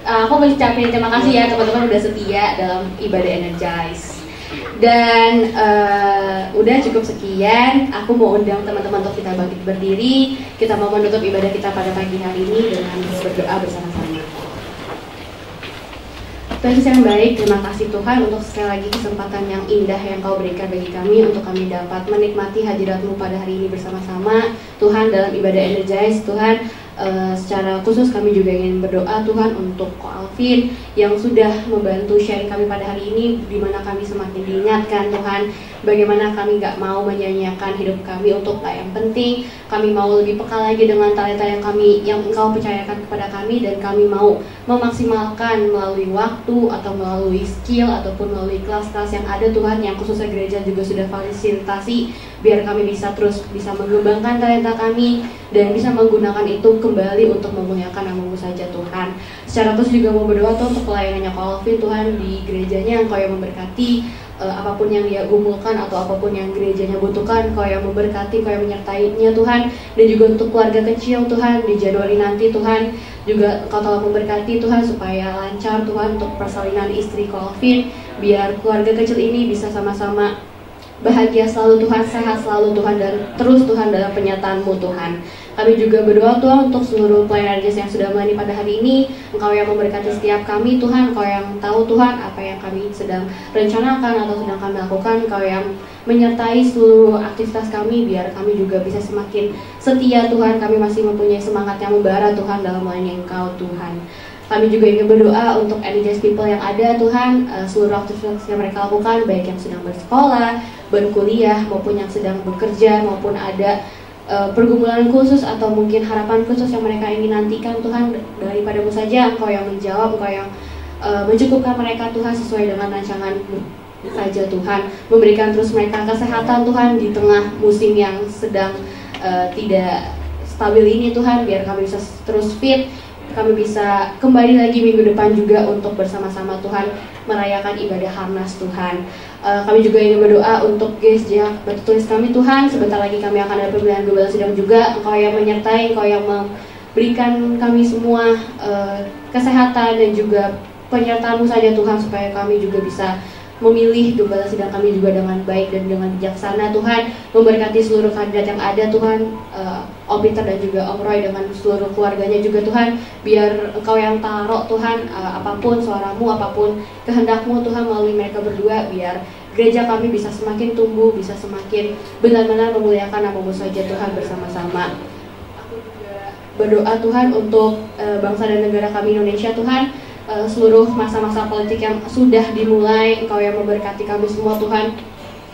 Aku mengucapkan terima kasih ya teman-teman udah setia dalam ibadah Energize. Dan udah cukup sekian. Aku mau undang teman-teman untuk kita bangkit berdiri. Kita mau menutup ibadah kita pada pagi hari ini dengan berdoa bersama-sama. Tuhan yang baik, terima kasih Tuhan untuk sekali lagi kesempatan yang indah yang Kau berikan bagi kami untuk kami dapat menikmati hadirat-Mu pada hari ini bersama-sama Tuhan dalam ibadah Energize. Tuhan, secara khusus kami juga ingin berdoa Tuhan untuk Ko Alvin yang sudah membantu sharing kami pada hari ini, di mana kami semakin diingatkan Tuhan bagaimana kami gak mau menyanyiakan hidup kami untuk yang penting. Kami mau lebih peka lagi dengan talenta yang Engkau percayakan kepada kami, dan kami mau memaksimalkan melalui waktu atau melalui skill ataupun melalui kelas-kelas yang ada Tuhan, yang khususnya gereja juga sudah fasilitasi, biar kami bisa terus mengembangkan talenta kami dan bisa menggunakan itu kembali untuk memuliakan nama-Mu saja Tuhan. Secara khusus juga mau berdoa Tuhan untuk pelayanannya Ko Alvin Tuhan di gerejanya, Engkau yang memberkati apapun yang dia gumulkan atau apapun yang gerejanya butuhkan, Kau yang memberkati, Kau yang menyertainya Tuhan. Dan juga untuk keluarga kecil Tuhan di Januari nanti Tuhan, juga Kau telah memberkati Tuhan supaya lancar Tuhan untuk persalinan istri Ko Alvin, biar keluarga kecil ini bisa sama-sama bahagia selalu Tuhan, sehat selalu Tuhan, dan terus Tuhan dalam penyertaan-Mu Tuhan. Kami juga berdoa Tuhan untuk seluruh pelayan Energize yang sudah melayani pada hari ini. Engkau yang memberkati setiap kami Tuhan, Engkau yang tahu Tuhan apa yang kami sedang rencanakan atau sedang kami lakukan. Engkau yang menyertai seluruh aktivitas kami biar kami juga bisa semakin setia Tuhan. Kami masih mempunyai semangat yang membara Tuhan dalam melayani Engkau Tuhan. Kami juga ingin berdoa untuk Energize people yang ada Tuhan, seluruh aktivitas yang mereka lakukan, baik yang sedang bersekolah, berkuliah, maupun yang sedang bekerja, maupun ada pergumulan khusus atau mungkin harapan khusus yang mereka ingin nantikan Tuhan, daripada-Mu saja Engkau yang menjawab, Engkau yang mencukupkan mereka Tuhan sesuai dengan rancangan-Mu saja Tuhan. Memberikan terus mereka kesehatan Tuhan di tengah musim yang sedang tidak stabil ini Tuhan, biar kami bisa terus fit, kami bisa kembali lagi minggu depan juga untuk bersama-sama Tuhan merayakan ibadah Harnas Tuhan. Kami juga ingin berdoa untuk gereja Batu Tulis kami Tuhan. Sebentar lagi kami akan ada pemilihan gembala sidang juga. Engkau yang menyertai, Engkau yang memberikan kami semua kesehatan dan juga penyertaan-Mu saja Tuhan, supaya kami juga bisa memilih gembala sidang kami juga dengan baik dan dengan bijaksana Tuhan. Memberkati seluruh kandidat yang ada Tuhan, Om Peter dan juga Om Roy dengan seluruh keluarganya juga Tuhan. Biar Engkau yang taruh Tuhan apapun suara-Mu, apapun kehendak-Mu Tuhan melalui mereka berdua, biar gereja kami bisa semakin tumbuh, bisa semakin benar-benar memuliakan nama-Mu saja Tuhan bersama-sama. Aku juga berdoa Tuhan untuk bangsa dan negara kami Indonesia Tuhan. Seluruh masa-masa politik yang sudah dimulai, Engkau yang memberkati kami semua Tuhan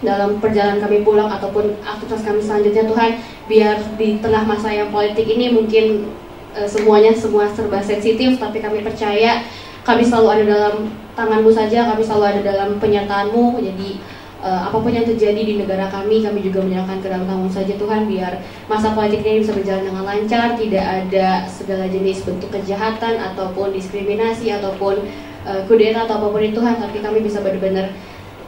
dalam perjalanan kami pulang ataupun aktivitas kami selanjutnya Tuhan. Biar di tengah masa yang politik ini mungkin semua serba sensitif, tapi kami percaya kami selalu ada dalam tangan-Mu saja, kami selalu ada dalam penyertaan-Mu. Jadi apapun yang terjadi di negara kami juga menyerahkan ke dalam tangan-Mu saja Tuhan, biar masa politik ini bisa berjalan dengan lancar, tidak ada segala jenis bentuk kejahatan ataupun diskriminasi ataupun kudeta atau apapun itu Tuhan, tapi kami bisa benar-benar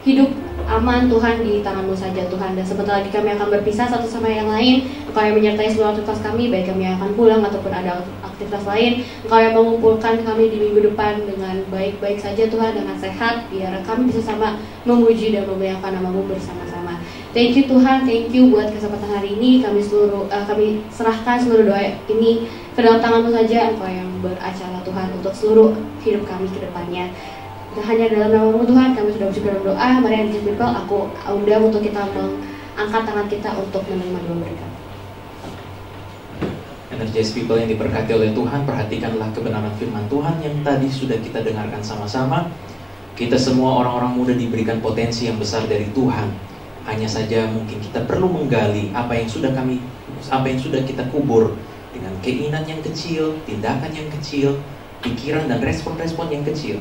hidup aman Tuhan di tangan-Mu saja Tuhan. Dan sebentar lagi kami akan berpisah satu sama yang lain. Engkau yang menyertai seluruh aktivitas kami, baik kami yang akan pulang ataupun ada aktivitas lain. Engkau yang mengumpulkan kami di minggu depan dengan baik-baik saja Tuhan, dengan sehat, biar kami bisa sama memuji dan memuliakan nama-Mu bersama-sama. Thank you Tuhan, thank you buat kesempatan hari ini. Kami serahkan seluruh doa ini ke dalam tangan-Mu saja, Engkau yang beracara Tuhan untuk seluruh hidup kami ke depannya. Dan hanya dalam nama-Mu Tuhan kami sudah bersyukur dalam doa. Mari Energize People, aku undang untuk kita mengangkat tangan kita untuk menerima doa berkat. Energize People yang diberkati oleh Tuhan, perhatikanlah kebenaran firman Tuhan yang tadi sudah kita dengarkan sama-sama. Kita semua orang-orang muda diberikan potensi yang besar dari Tuhan. Hanya saja mungkin kita perlu menggali apa yang sudah kita kubur dengan keinginan yang kecil, tindakan yang kecil, pikiran dan respon-respon yang kecil.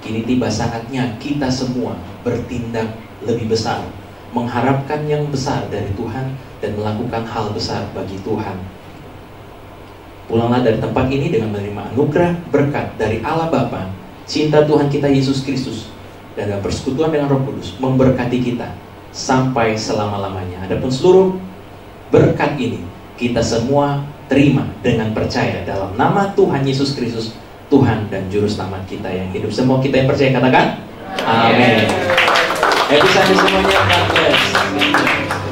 Kini tiba saatnya kita semua bertindak lebih besar, mengharapkan yang besar dari Tuhan dan melakukan hal besar bagi Tuhan. Pulanglah dari tempat ini dengan menerima anugerah berkat dari Allah Bapa, cinta Tuhan kita Yesus Kristus, dan dalam persekutuan dengan Roh Kudus memberkati kita sampai selama-lamanya. Adapun seluruh berkat ini kita semua terima dengan percaya dalam nama Tuhan Yesus Kristus, Tuhan dan Juru Selamat kita yang hidup. Semua kita yang percaya katakan amin. Happy Sunday semuanya. God bless.